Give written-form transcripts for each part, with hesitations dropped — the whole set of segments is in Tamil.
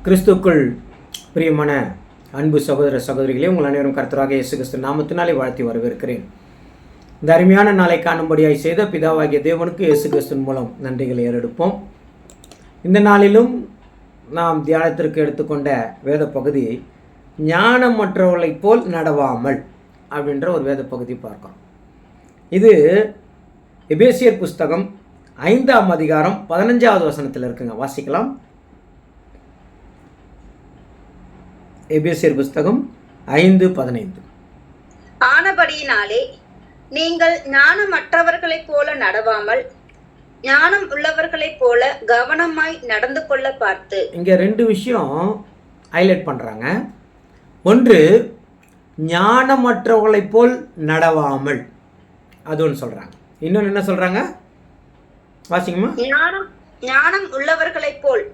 கிறிஸ்துக்குள் பிரியமான அன்பு சகோதர சகோதரிகளே, உங்கள் அனைவரும் கர்த்தராக இயேசு கிறிஸ்து நாமத்தினாலே வாழ்த்தி வரவேற்கிறேன். இந்த அருமையான நாளை காணும்படியாய் செய்த பிதாவாகிய தேவனுக்கு இயேசு கிறிஸ்துவின் மூலம் நன்றிகளை ஏறெடுப்போம். இந்த நாளிலும் நாம் தியானத்திற்கு எடுத்துக்கொண்ட வேத பகுதி ஞானமற்றவர்களைப் போல் நடவாமல் அப்படின்ற ஒரு வேத பகுதி பார்க்கிறோம். இது எபேசியர் புஸ்தகம் 5ஆம் அதிகாரம் 15வது வசனத்தில் இருக்குங்க. வாசிக்கலாம். எபேசியர் புஸ்தகம் 5:15. ஆனபடியினாலே நீங்கள் ஞானமற்றவர்களைப் போல நடவாமல் ஞானம் உள்ளவர்களைப் போல கவனமாய் நடந்து கொள்ள பார்த்து. இங்க ரெண்டு விஷயம் ஹைலைட் பண்றாங்க. ஒன்று, ஞானமற்றவர்களைப் போல் நடவாமல், அது ஒன்று சொல்றாங்க. இன்னொன்று என்ன சொல்றாங்க? வாசிங்கம்மா. ஞானம் உள்ளவர்களைப் போல்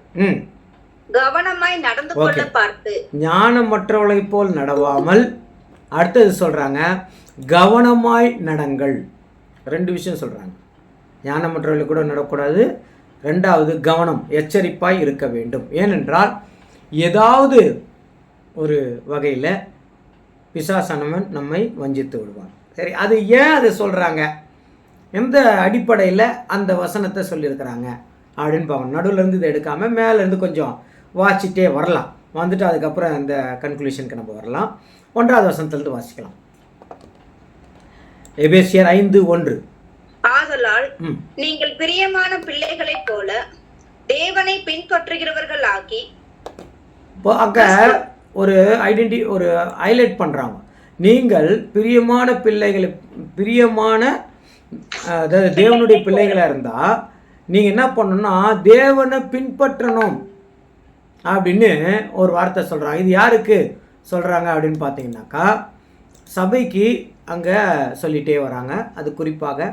கவனமாய் நடந்து கொள்ள பார்த்து. ஞானமற்றவர்களைப் போல் நடவாமல், அடுத்தது சொல்றாங்க கவனமாய் நடங்கள். ரெண்டு விஷயம் சொல்றாங்க. ஞானமற்றவர்களை கூட நடக்கூடாது, ரெண்டாவது கவனம், எச்சரிப்பாய் இருக்க வேண்டும். ஏனென்றால் ஏதாவது ஒரு வகையில் பிசாசானவன் நம்மை வஞ்சித்து விடுவான். சரி, அது ஏன் அதை சொல்கிறாங்க, எந்த அடிப்படையில் அந்த வசனத்தை சொல்லியிருக்கிறாங்க அப்படின்னு பார்க்கணும். நடுவிலேருந்து இதை எடுக்காமல் மேலேருந்து கொஞ்சம் வாசிட்டே வரலாம். வந்துட்டு அதுக்கப்புறம் அந்த கன்க்ளூஷனுக்கு நம்ம வரலாம். 1வது வசனத்திலிருந்து வாசிக்கலாம். எபேசியர் 5:1. ஆதலால் நீங்கள் பிரியமான பிள்ளைகளைப் போல தேவனை பின்பற்றுகிறவர்கள் ஆகி. அங்க ஒரு ஒரு ஹைலைட் பண்றாங்க. நீங்கள் பிரியமான பிள்ளைகளை, பிரியமான அதாவது தேவனுடைய பிள்ளைகளா இருந்தா நீங்க என்ன பண்ணணும்னா தேவனை பின்பற்றணும் அப்படின்னு ஒரு வார்த்தை சொல்றாங்க. இது யாருக்கு சொல்றாங்க அப்படின்னு பார்த்தீங்கன்னாக்கா, சபைக்கு அங்கே சொல்லிகிட்டே வராங்க. அது குறிப்பாக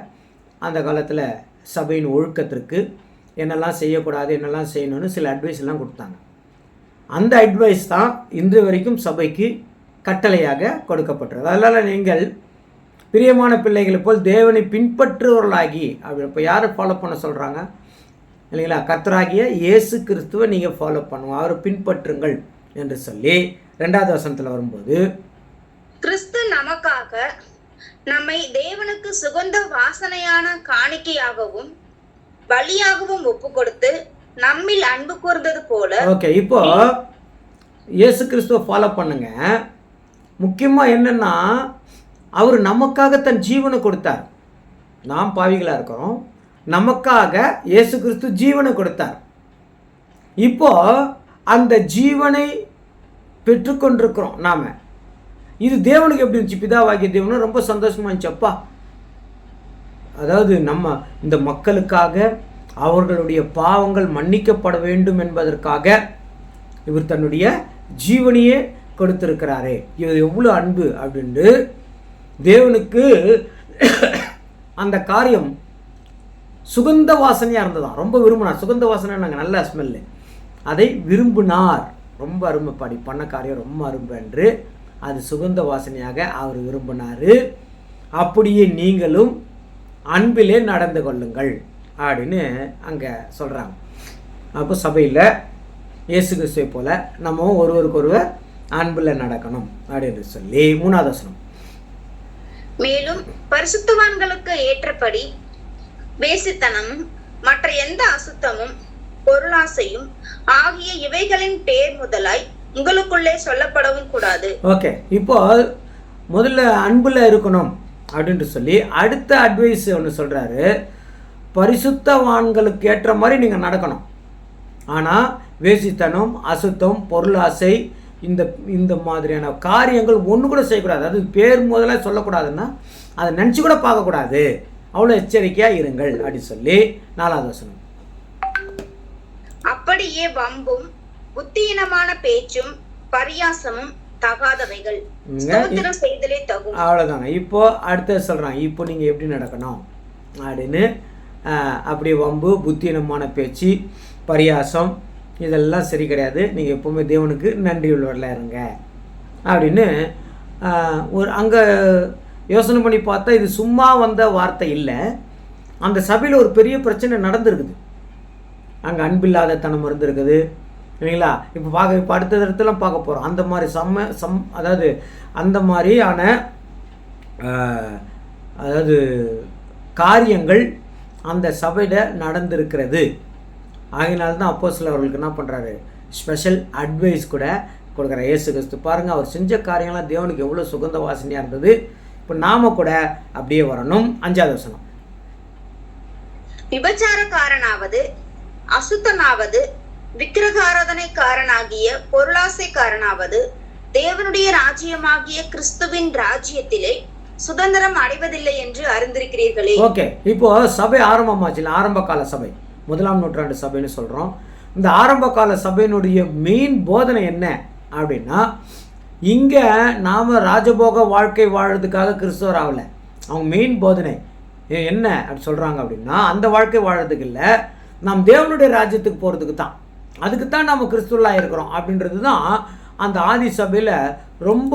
அந்த காலத்தில் சபையின் ஒழுக்கத்திற்கு என்னெல்லாம் செய்யக்கூடாது, என்னெல்லாம் செய்யணும்னு சில அட்வைஸ் எல்லாம் கொடுத்தாங்க. அந்த அட்வைஸ் தான் இன்று வரைக்கும் சபைக்கு கட்டளையாக கொடுக்கப்பட்டது. அதனால் நீங்கள் பிரியமான பிள்ளைகளை போல் தேவனை பின்பற்றுவர்களாகி, அப்படி இப்போ யாரை ஃபாலோ பண்ண சொல்கிறாங்க இல்லைங்களா? கர்த்தராகிய இயேசு கிறிஸ்துவை நீங்கள் ஃபாலோ பண்ணுவோம், அவரை பின்பற்றுங்கள் என்று சொல்லி 2வது வசனத்தில் வரும்போது, கிறிஸ்து நமக்காக நம்மை தேவனுக்கு சுகந்த வாசனையான காணிக்கையாகவும் பலியாகவும் ஒப்பு கொடுத்து நம்மில் அன்பு கூர்ந்தது போல. ஓகே, இப்போ இயேசு கிறிஸ்துவை ஃபாலோ பண்ணுங்க. முக்கியமாக என்னன்னா, அவர் நமக்காக தன் ஜீவனை கொடுத்தார். நாம் பாவிகளாக இருக்கிறோம், நமக்காக இயேசு கிறிஸ்து ஜீவனை கொடுத்தார். இப்போ அந்த ஜீவனை பெற்றுக்கொண்டிருக்கிறோம் நாம. இது தேவனுக்கு எப்படி இருந்துச்சு? பிதாவாகிய தேவனும் ரொம்ப சந்தோஷமா இருந்துச்சப்பா. அதாவது நம்ம இந்த மக்களுக்காக அவர்களுடைய பாவங்கள் மன்னிக்கப்பட வேண்டும் என்பதற்காக இவர் தன்னுடைய ஜீவனையே கொடுத்திருக்கிறாரே, இவர் எவ்வளோ அன்பு அப்படின்ட்டு தேவனுக்கு அந்த காரியம் சுகந்த வாசனையாக இருந்ததான். ரொம்ப விரும்பினார். சுகந்த வாசனை நாங்கள் நல்ல ஸ்மெல்லு, அதை விரும்பினார். ரொம்ப அருமைப்பாடி பண்ண காரியம் ரொம்ப அருமை என்று அது சுகந்த வாசனையாக அவர் விரும்பினார். அப்படியே நீங்களும் அன்பிலே நடந்து கொள்ளுங்கள் அப்படின்னு அங்கே சொல்கிறாங்க. அப்போ சபையில் இயேசு கிறிஸ்துவை போல் நம்ம ஒருவருக்கொருவர் அன்பில் நடக்கணும் அப்படின்னு சொல்லி 3வது வசனம். மேலும் பரிசுத்தவான்களுக்கு ஏற்றபடி வேசித்தனமும் மற்ற எந்த அசுத்தமும் பொருளாசையும் ஆகிய இவைகளின் பேர் முதலாய் உங்களுக்குள்ளே சொல்லப்படவும் கூடாது. ஓகே, இப்போ முதல்ல அன்புல இருக்கணும் அப்படின்ட்டு சொல்லி அடுத்த அட்வைஸ் ஒன்று சொல்றாரு. பரிசுத்தவான்களுக்கு ஏற்ற மாதிரி நீங்கள் நடக்கணும். ஆனால் வேசித்தனம், அசுத்தம், பொருளாசை, இந்த மாதிரியான காரியங்கள் ஒன்று கூட செய்யக்கூடாது. அது பேர் முதல்ல சொல்லக்கூடாதுன்னா அதை நினச்சி கூட பார்க்கக்கூடாது. அவ்வளோ எச்சரிக்கையாக இருங்கள் அப்படின்னு சொல்லி 4வது வசனம். அப்படியே வம்பும் புத்தியினமான பேச்சும் பரியாசமும் தகாதவைகள் செய்தலே தகும். அவ்வளோதாங்க. இப்போ அடுத்த சொல்கிறாங்க, இப்போ நீங்கள் எப்படி நடக்கணும் அப்படின்னு. அப்படியே வம்பு, புத்தியினமான பேச்சு, பரியாசம் இதெல்லாம் சரி கிடையாது. நீங்கள் எப்போவுமே தேவனுக்கு நன்றி உள்ளவர்களாக இருங்க அப்படின்னு ஒரு அங்கே யோசனை பண்ணி பார்த்தா இது சும்மா வந்த வார்த்தை இல்லை. அந்த சபையில் ஒரு பெரிய பிரச்சனை நடந்துருக்குது. அங்கே அன்பில்லாத தனம் இருந்திருக்குது, இல்லைங்களா? இப்போ அடுத்த இடத்துல பார்க்க போகிறோம். அந்த மாதிரி அதாவது அந்த மாதிரியான அதாவது காரியங்கள் அந்த சபையில் நடந்திருக்கிறது. ஆகினால்தான் அப்போஸ்தலர் அவர்களுக்கு என்ன பண்ணுறாரு, ஸ்பெஷல் அட்வைஸ் கூட கொடுக்குற. இயேசு கிறிஸ்து பாருங்கள், அவர் செஞ்ச காரியங்கள்லாம் தேவனுக்கு எவ்வளோ சுகந்த வாசனையாக இருந்தது. இப்போ நாம கூட அப்படியே வரணும். 5வது வசனம். விபச்சாரக்காரனாவது, அசுத்தனாவது, விக்கிரகாராதனைக்காரனாகிய பொருளாசைக்காரனாவது தேவனுடைய ராஜ்யமாகிய கிறிஸ்துவின் ராஜ்யத்திலே சுதந்திரம் அடைவதில்லை என்று அறிந்திருக்கிறீர்களே. ஓகே, இப்போ சபை ஆரம்பமாச்சு. ஆரம்ப கால சபை, 1ஆம் நூற்றாண்டு சபைன்னு சொல்கிறோம். இந்த ஆரம்ப கால சபையினுடைய மெயின் போதனை என்ன அப்படின்னா, இங்கே நாம் ராஜபோக வாழ்க்கை வாழறதுக்காக கிறிஸ்தவர் ஆகலை. அவங்க மெயின் போதனை என்ன அப்படி சொல்கிறாங்க அப்படின்னா, அந்த வாழ்க்கை வாழறதுக்கு இல்லை, நாம் தேவனுடைய ராஜ்யத்துக்கு போகிறதுக்கு தான், அதுக்கு தான் நம்ம கிறிஸ்துவலாக இருக்கிறோம் அப்படின்றது தான் அந்த ஆதி சபையில் ரொம்ப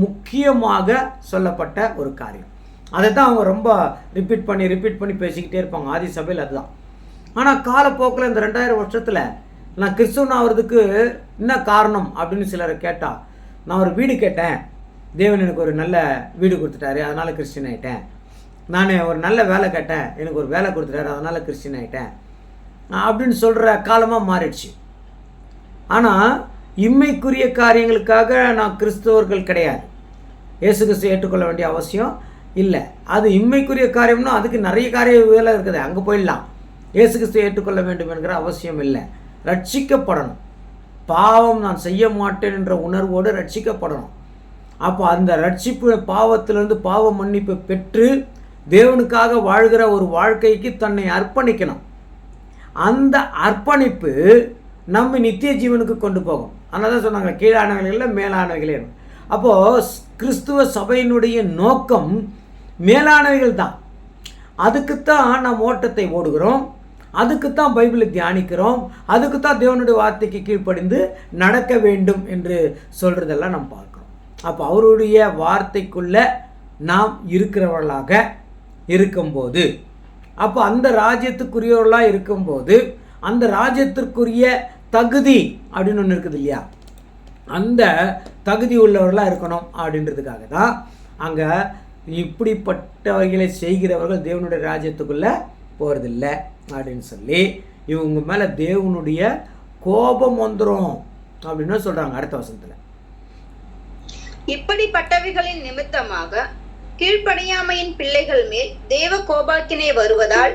முக்கியமாக சொல்லப்பட்ட ஒரு காரியம். அதை தான் அவங்க ரொம்ப ரிப்பீட் பண்ணி பேசிக்கிட்டே இருப்பாங்க ஆதி சபையில். அதுதான். ஆனால் காலப்போக்கில் இந்த 2000 வருஷத்தில் நான் கிறிஸ்துவன் ஆகிறதுக்கு என்ன காரணம் அப்படின்னு சிலரை கேட்டால், நான் ஒரு வீடு கேட்டேன், தேவன் எனக்கு ஒரு நல்ல வீடு கொடுத்துட்டாரு, அதனால் கிறிஸ்டின் ஆகிட்டேன். நான் ஒரு நல்ல வேலை கேட்டேன், எனக்கு ஒரு வேலை கொடுத்துட்டாரு, அதனால் கிறிஸ்டின் ஆகிட்டேன் அப்படின்னு சொல்கிற காலமாக மாறிடுச்சு. ஆனால் இம்மைக்குரிய காரியங்களுக்காக நான் கிறிஸ்தவர்கள் கிடையாது, இயேசு கிறிஸ்து ஏற்றுக்கொள்ள வேண்டிய அவசியம் இல்லை. அது இம்மைக்குரிய காரியம்னா அதுக்கு நிறைய காரிய வேலை இருக்குது, அங்கே போயிடலாம். இயேசு கிறிஸ்து ஏற்றுக்கொள்ள வேண்டும் என்கிற அவசியம் இல்லை. ரட்சிக்கப்படணும், பாவம் நான் செய்ய மாட்டேன் என்ற உணர்வோடு ரட்சிக்கப்படணும். அப்போ அந்த ரட்சிப்பு, பாவத்திலிருந்து பாவ மன்னிப்பு பெற்று தேவனுக்காக வாழ்கிற ஒரு வாழ்க்கைக்கு தன்னை அர்ப்பணிக்கணும். அந்த அர்ப்பணிப்பு நம்ம நித்திய ஜீவனுக்கு கொண்டு போகும். அதனால தான் சொன்னாங்க, கீழானவைகளில் மேலானவைகளே. அப்போது கிறிஸ்துவ சபையினுடைய நோக்கம் மேலானவைகள் தான். அதுக்குத்தான் நாம் ஓட்டத்தை ஓடுகிறோம், அதுக்குத்தான் பைபிளை தியானிக்கிறோம், அதுக்குத்தான் தேவனுடைய வார்த்தைக்கு கீழ்ப்படிந்து நடக்க வேண்டும் என்று சொல்கிறதெல்லாம் நாம் பார்க்குறோம். அப்போ அவருடைய வார்த்தைக்குள்ளே நாம் இருக்கிறவர்களாக இருக்கும்போது, அப்போ அந்த ராஜ்யத்துக்குரியவர்களாக இருக்கும்போது, அந்த ராஜ்யத்திற்குரிய தகுதி அப்படின்னு ஒன்று இருக்குது இல்லையா, அந்த தகுதி உள்ளவர்களாக இருக்கணும் அப்படின்றதுக்காக தான் அங்கே இப்படிப்பட்டவர்களை செய்கிறவர்கள் தேவனுடைய ராஜ்யத்துக்குள்ளே போகிறதில்லை அப்படின்னு சொல்லி இவங்க மேலே தேவனுடைய கோபம் வந்துடும் அப்படின்னு சொல்கிறாங்க அடுத்த வசனத்தில். இப்படிப்பட்டவைகளின் நிமித்தமாக கீழ்ப்படியாமையின் பிள்ளைகள் மேல் தேவ கோபாக்கினை வருவதால்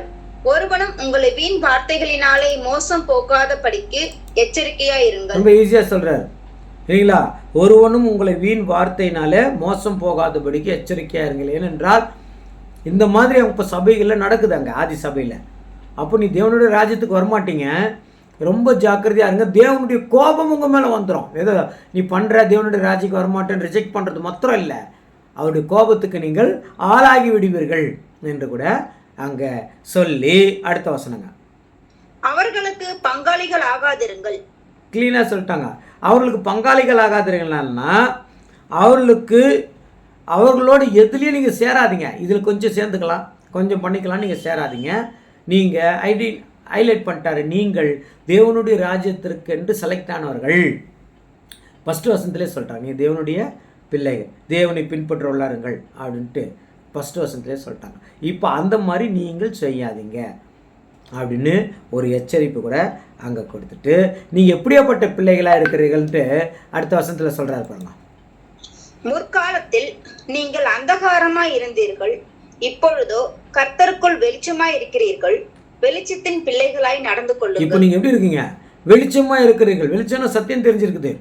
ஒருவனும் உங்களை வீண் வார்த்தைகளினாலே மோசம் போகாதபடிக்கு எச்சரிக்கையா இருங்கள். ரொம்ப ஈஸியாக சொல்கிறார் இல்லைங்களா, ஒருவனும் உங்களை வீண் வார்த்தையினாலே மோசம் போகாதபடிக்கு எச்சரிக்கையாக இருங்கள். ஏனென்றால் இந்த மாதிரி அவங்க இப்போ சபைகளில் நடக்குது அங்கே ஆதி சபையில். அப்போ நீ தேவனுடைய ராஜ்யத்துக்கு வரமாட்டீங்க, ரொம்ப ஜாக்கிரதையாக இருங்க. தேவனுடைய கோபம் உங்கள் மேலே வந்துடும். ஏதோ நீ பண்ணுற தேவனுடைய ராஜ்யத்துக்கு வரமாட்டேன்னு ரிஜெக்ட் பண்ணுறது மாத்திரம் இல்லை, அவருடைய கோபத்துக்கு நீங்கள் ஆளாகி விடுவீர்கள் என்று கூட அங்கே சொல்லி அடுத்த வசனங்க. அவர்களுக்கு பங்காளிகள் ஆகாதிருங்கள். கிளீனாக சொல்லிட்டாங்க, அவர்களுக்கு பங்காளிகள் ஆகாதிருங்கள்னா அவர்களோடு எதுலேயும் நீங்கள் சேராதீங்க. இதில் கொஞ்சம் சேர்ந்துக்கலாம், கொஞ்சம் பண்ணிக்கலாம், நீங்கள் சேராதீங்க. நீங்கள் ஹைலைட் பண்ணிட்டாரு, நீங்கள் தேவனுடைய ராஜ்யத்திற்கு என்று செலக்ட் ஆனவர்கள். ஃபஸ்ட்டு வசனத்திலே சொல்லிட்டாங்க, நீங்கள் தேவனுடைய பிள்ளைகள், தேவனை பின்பற்றுள்ளாருங்கள் அப்படின்ட்டு ஃபஸ்ட்டு வசனத்திலே சொல்லிட்டாங்க. இப்போ அந்த மாதிரி நீங்கள் செய்யாதீங்க அப்படின்னு ஒரு எச்சரிப்பு கூட அங்கே கொடுத்துட்டு, நீங்கள் எப்படியாப்பட்ட பிள்ளைகளாக இருக்கிறீர்கள்ன்ட்டு அடுத்த வசனத்தில் சொல்கிறாரு பாருங்க. முற்காலத்தில் நீங்கள் அந்தகாரமாய் இருந்தீர்கள், இப்பொழுதோ கர்த்தருக்குள் வெளிச்சமாய் இருக்கிறீர்கள், வெளிச்சத்தின் பிள்ளைகளாய் நடந்து கொள்ளுங்கள். இப்போ நீங்கள் எப்படி இருக்கீங்க? வெளிச்சமாக இருக்கிறீர்கள். வெளிச்சம்னா சத்தியம் தெரிஞ்சிருக்குது,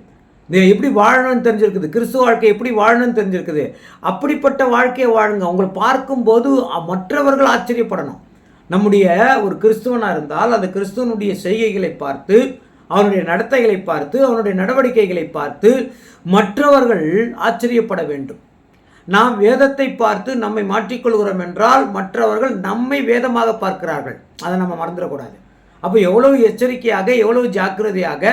எப்படி வாழணும்னு தெரிஞ்சிருக்குது, கிறிஸ்துவ வாழ்க்கை எப்படி வாழணும்னு தெரிஞ்சிருக்குது. அப்படிப்பட்ட வாழ்க்கையை வாழுங்க. உங்களை பார்க்கும்போது மற்றவர்கள் ஆச்சரியப்படணும். நம்முடைய ஒரு கிறிஸ்துவனாக இருந்தால் அந்த கிறிஸ்துவனுடைய செய்கைகளை பார்த்து, அவனுடைய நடத்தைகளை பார்த்து, அவனுடைய நடவடிக்கைகளை பார்த்து மற்றவர்கள் ஆச்சரியப்பட வேண்டும். நாம் வேதத்தை பார்த்து நம்மை மாற்றிக்கொள்கிறோம் என்றால் மற்றவர்கள் நம்மை வேதமாக பார்க்கிறார்கள். அதை நம்ம மறந்துடக்கூடாது. அப்போ எவ்வளவு எச்சரிக்கையாக, எவ்வளவு ஜாக்கிரதையாக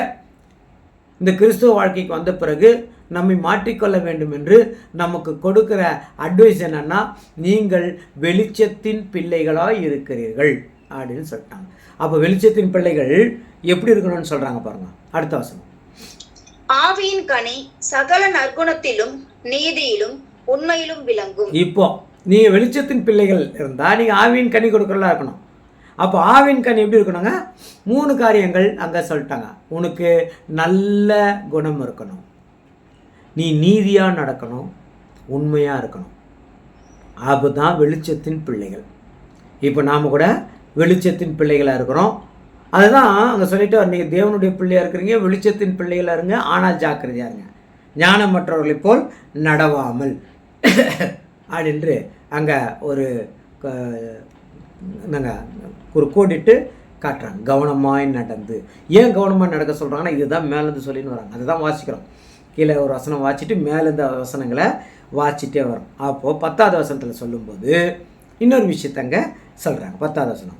இந்த கிறிஸ்துவ வாழ்க்கைக்கு வந்த பிறகு நம்மை மாற்றிக்கொள்ள வேண்டும் என்று நமக்கு கொடுக்கிற அட்வைஸ் என்னன்னா, நீங்கள் வெளிச்சத்தின் பிள்ளைகளாய் இருக்கிறீர்கள் அப்படின்னு சொல்லிட்டாங்க. அப்போ வெளிச்சத்தின் பிள்ளைகள் எப்படி இருக்கணும்னு சொல்கிறாங்க பாருங்க. அடுத்த வசனம். ஆவியின் கனி சகல நற்குணத்திலும் நீதியிலும் உண்மையிலும் விளங்கும். இப்போ நீங்கள் வெளிச்சத்தின் பிள்ளைகள் இருந்தால் நீங்கள் ஆவியின் கனி கொடுக்குறதா இருக்கணும். அப்போ ஆவின் கனி எப்படி இருக்கணுங்க? 3 காரியங்கள் அங்கே சொல்லிட்டாங்க. உனக்கு நல்ல குணம் இருக்கணும், நீ நீதியாக நடக்கணும், உண்மையாக இருக்கணும். அதுதான் வெளிச்சத்தின் பிள்ளைகள். இப்போ நாம் கூட வெளிச்சத்தின் பிள்ளைகளாக இருக்கிறோம். அதுதான் அங்கே சொல்லிட்டு நீங்கள் தேவனுடைய பிள்ளையாக இருக்கிறீங்க, வெளிச்சத்தின் பிள்ளைகளாக இருங்க, ஆனால் ஜாக்கிரதையாக இருங்க, ஞானமற்றவர்களைப் போல் நடவாமல் அப்படின்று அங்கே ஒரு ஒரு கோடிட்டு காட்டுறாங்க. கவனமாய் நடந்து. ஏன் கவனமாக நடக்க சொல்கிறாங்கன்னா இதுதான் மேலேருந்து சொல்லின்னு வராங்க. அதுதான் வாசிக்கிறோம். கீழே ஒரு வசனம் வாசிட்டு மேலேருந்து வசனங்களை வாசிட்டே வரும். அப்போது 10வது வசனத்தில் சொல்லும்போது இன்னொரு விஷயத்தங்க சொல்கிறாங்க. 10வது வசனம்.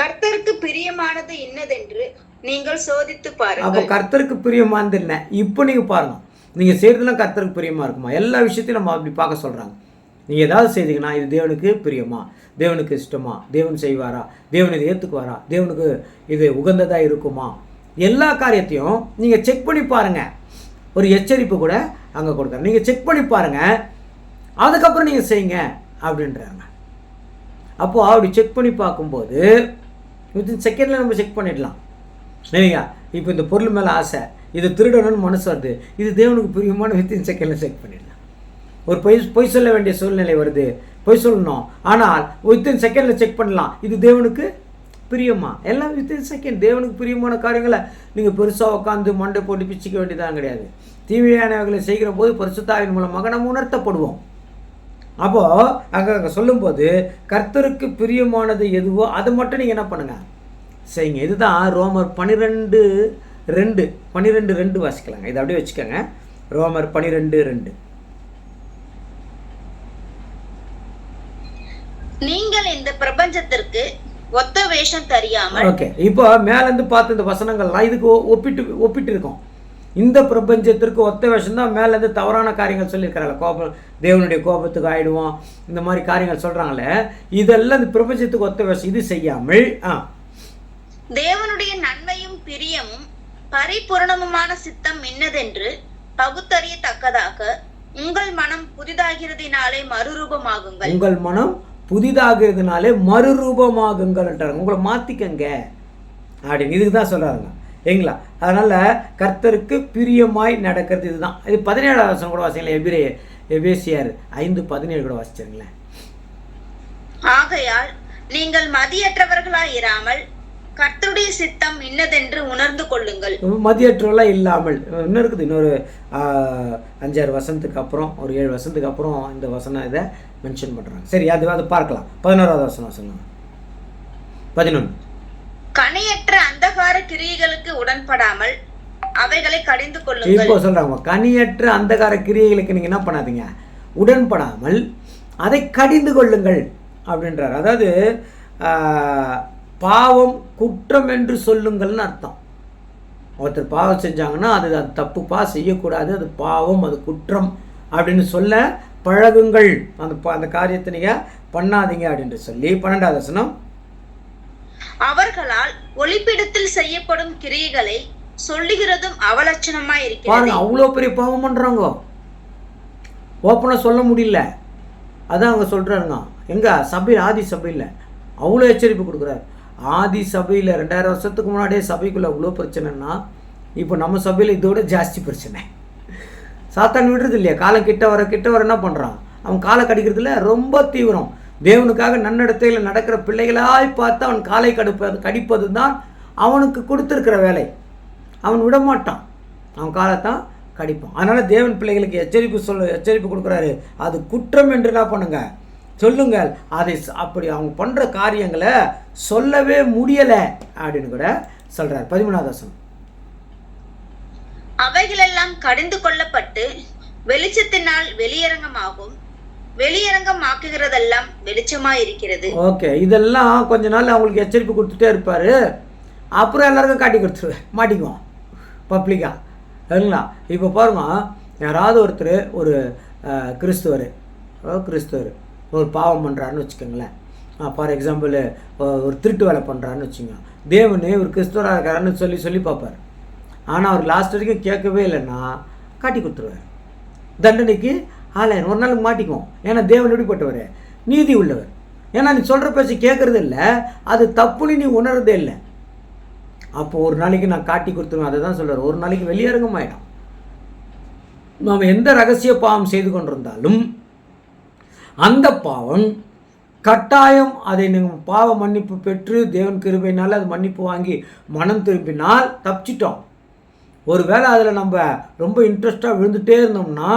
கர்த்தருக்கு பிரியமானது இன்னதென்று நீங்கள் சோதித்து பாருங்கள். அப்போ கர்த்தருக்கு பிரியமானது என்ன? இப்போ நீங்கள் பாருங்கள், நீங்கள் செய்கிறதுலாம் கர்த்தருக்கு பிரியமாக இருக்குமா? எல்லா விஷயத்தையும் நம்ம அப்படி பார்க்க சொல்கிறாங்க. நீங்கள் ஏதாவது செய்தீங்கன்னா இது தேவனுக்கு பிரியமா, தேவனுக்கு இஷ்டமா, தேவன் செய்வாரா, தேவன் இதை ஏற்றுக்குவாரா, தேவனுக்கு இது உகந்ததாக இருக்குமா, எல்லா காரியத்தையும் நீங்கள் செக் பண்ணி பாருங்கள். ஒரு எச்சரிப்பு கூட அங்கே கொடுக்குறேன். நீங்கள் செக் பண்ணி பாருங்கள், அதுக்கப்புறம் நீங்கள் செய்யுங்க அப்படின்றாங்க. அப்போது அப்படி செக் பண்ணி பார்க்கும்போது வித்தின் செகண்டில் நம்ம செக் பண்ணிடலாம் இல்லையா? இப்போ இந்த பொருள் மேலே ஆசை, இது திருடணும்னு மனசு வருது, இது தேவனுக்கு பிரியமான வித்தின் செகண்டில் செக் பண்ணிடலாம். ஒரு பொய் சொல்ல வேண்டிய சூழ்நிலை வருது, பொய் சொல்லணும், ஆனால் வித்தின் செகண்டில் செக் பண்ணலாம், இது தேவனுக்கு பிரியமா. எல்லாம் வித்தின் செகண்ட். தேவனுக்கு பிரியமான காரியங்களை நீங்கள் பெருசாக உட்காந்து மண்டை போட்டு பிச்சுக்க வேண்டியதான் கிடையாது. தீமையானவர்களை செய்கிற போது பரிசுத்தாவின் மூலமாக நம்ம உணர்த்தப்படுவோம். அப்போது அங்கே சொல்லும்போது கர்த்தருக்கு பிரியமானது எதுவோ அது மட்டும் நீங்கள் என்ன பண்ணுங்கள், செய்யுங்க. இதுதான் ரோமர் 12:2 வாசிக்கலாங்க. இதை அப்படியே வச்சுக்கோங்க. ரோமர் 12:2. நீங்கள் இந்த பிரபஞ்சத்திற்கு ஒத்த வேஷம் தெரியாமல். ஓகே, இப்போ மேலேருந்து பார்த்த இந்த வசனங்கள்லாம் இதுக்கு ஒப்பிட்டு இருக்கோம். இந்த பிரபஞ்சத்திற்கு ஒத்த வேஷம் தான் மேலேருந்து தவறான காரியங்கள் சொல்லியிருக்கிறாங்க. கோபம், தேவனுடைய கோபத்துக்கு ஆயிடுவோம், இந்த மாதிரி காரியங்கள் சொல்கிறாங்களே, இதெல்லாம் இந்த பிரபஞ்சத்துக்கு ஒத்த வேஷம். இது செய்யாமல் தேவனுடைய நன்மையும் பிரியமும் பரிபூரணமுமான சித்தம் இன்னதென்று பகுத்தறியத்தக்கதாக உங்கள் மனம் புதிதாகிறதினாலே மறுரூபமாகுங்கள். உங்கள் மனம் புதிதாகிறதுனாலே மறுரூபமாகுங்கள்ன்றாங்க. உங்களை மாற்றிக்கங்க அப்படின்னு இதுக்கு தான் சொல்கிறாங்க ஏங்களா? அதனால் கர்த்தருக்கு பிரியமாய் நடக்கிறது இதுதான். இது 17வது வசனம் கூட வாசிங்களேன். எபேசியர் 5:17 கூட வாசிச்சிருங்களேன். ஆகையால் நீங்கள் மதியற்றவர்களாய் இராமல் கர்த்தருடைய சித்தம் இன்னதென்று உணர்ந்து கொள்ளுங்கள். மதியற்றவர்களாக இல்லாமல் இன்னும் இருக்குது. இன்னொரு 5-6 வசனத்துக்கு அப்புறம், ஒரு 7 வசனத்துக்கு அப்புறம் இந்த வசனம் இதை மென்ஷன் பண்ணுறாங்க. சரி, அது பார்க்கலாம். 11வது வசனம் சொன்னாங்க. 11. கனியற்ற அந்தகார கிரியைகளுக்கு உடன்படாமல் அவைகளை கடிந்து கொள்ளுங்கள். இப்போ சொல்றாங்க, கனியற்ற அந்தகார கிரியைகளுக்கு நீங்க என்ன பண்ணாதீங்க, உடன்படாமல் அதை கடிந்து கொள்ளுங்கள் அப்படின்றார். அதாவது பாவம் குற்றம் என்று சொல்லுங்கள்னு அர்த்தம். ஒருத்தர் பாவம் செஞ்சாங்கன்னா அது தப்புப்பா, செய்யக்கூடாது, அது பாவம், அது குற்றம் அப்படின்னு சொல்ல பழகுங்கள். அந்த காரியத்தை நீங்க பண்ணாதீங்க அப்படின்னு சொல்லி 12வது வசனம். அவர்களால் ஒளிப்பிடத்தில் செய்யப்படும் கிரியைகளை சொல்லுகிறதும் அவலட்சணமா இருக்கிறது. பாருங்க, அவ்வளோ பெரிய பாவம் பண்றாங்க, ஓப்பனா சொல்ல முடியல. அதான் அவங்க சொல்றாங்க. எங்க சபையில், ஆதி சபையில் அவ்வளோ எச்சரிப்பு கொடுக்குறாரு. ஆதி சபையில் 2000 வருஷத்துக்கு முன்னாடியே சபைக்குள்ள அவ்வளோ பிரச்சனைன்னா இப்போ நம்ம சபையில் இதோட ஜாஸ்தி பிரச்சனை. சாத்தான் விடுறது இல்லையா? காலம் கிட்ட வர என்ன பண்ணுறான், அவன் காலை கடிக்கிறதுல ரொம்ப தீவிரம். தேவனுக்காக நன்னடத்தையில் நடக்கிற பிள்ளைகளாய் பார்த்து அவன் காலை கடிப்பது தான் அவனுக்கு கொடுத்துருக்கிற வேலை. அவன் விடமாட்டான், அவன் காலைத்தான் கடிப்பான். அதனால் தேவன் பிள்ளைகளுக்கு எச்சரிப்பு கொடுக்குறாரு. அது குற்றம் என்று என்ன பண்ணுங்க, சொல்லுங்கள். அதை அப்படி அவங்க பண்ணுற காரியங்களை சொல்லவே முடியலை அப்படின்னு கூட சொல்கிறார். 13வது வசனம். அவைகளெல்லாம் கடிந்து கொள்ளப்பட்டு வெளிச்சத்தினால் வெளியரங்கமாகும், வெளியரங்கம் ஆக்குகிறதெல்லாம் வெளிச்சமா இருக்கிறது. ஓகே, இதெல்லாம் கொஞ்ச நாள் அவங்களுக்கு எச்சரிப்பு கொடுத்துட்டே இருப்பார். அப்புறம் எல்லாருக்கும் காட்டி கொடுத்துருவேன், மாட்டிக்குவோம் பப்ளிக்காக. சரிங்களா? இப்போ பாருங்க, யாராவது ஒருத்தர் ஒரு கிறிஸ்துவர் ஒரு பாவம் பண்ணுறாருன்னு வச்சுக்கோங்களேன். ஃபார் எக்ஸாம்பிள் ஒரு திருட்டு வேலை பண்ணுறான்னு வச்சுங்க, தேவனே ஒரு கிறிஸ்துவராக இருக்காருன்னு சொல்லி பார்ப்பார். ஆனால் அவர் லாஸ்ட் வரைக்கும் கேட்கவே இல்லைன்னா காட்டி கொடுத்துருவார். தண்டனைக்கு ஆளாயிரம், ஒரு நாளுக்கு மாட்டிக்குவோம். ஏன்னா தேவன் எப்படிப்பட்டவர்? நீதி உள்ளவர். ஏன்னா நீ சொல்கிற பேச்சு கேட்குறது இல்லை, அது தப்புன்னு நீ உணர்றதே இல்லை. அப்போ ஒரு நாளைக்கு நான் காட்டி கொடுத்துருவேன். அதை தான் சொல்கிறார், ஒரு நாளைக்கு வெளியரங்கம் ஆகிடும். நாம் எந்த ரகசிய பாவம் செய்து கொண்டிருந்தாலும் அந்த பாவம் கட்டாயம் அதை நீங்கள் பாவ மன்னிப்பு பெற்று தேவன் கிருபையினால் அது மன்னிப்பு வாங்கி மனம் திரும்பினால் தப்பிச்சிட்டோம். ஒரு வேளை அதில் நம்ம ரொம்ப இன்ட்ரெஸ்டாக விழுந்துகிட்டே இருந்தோம்னா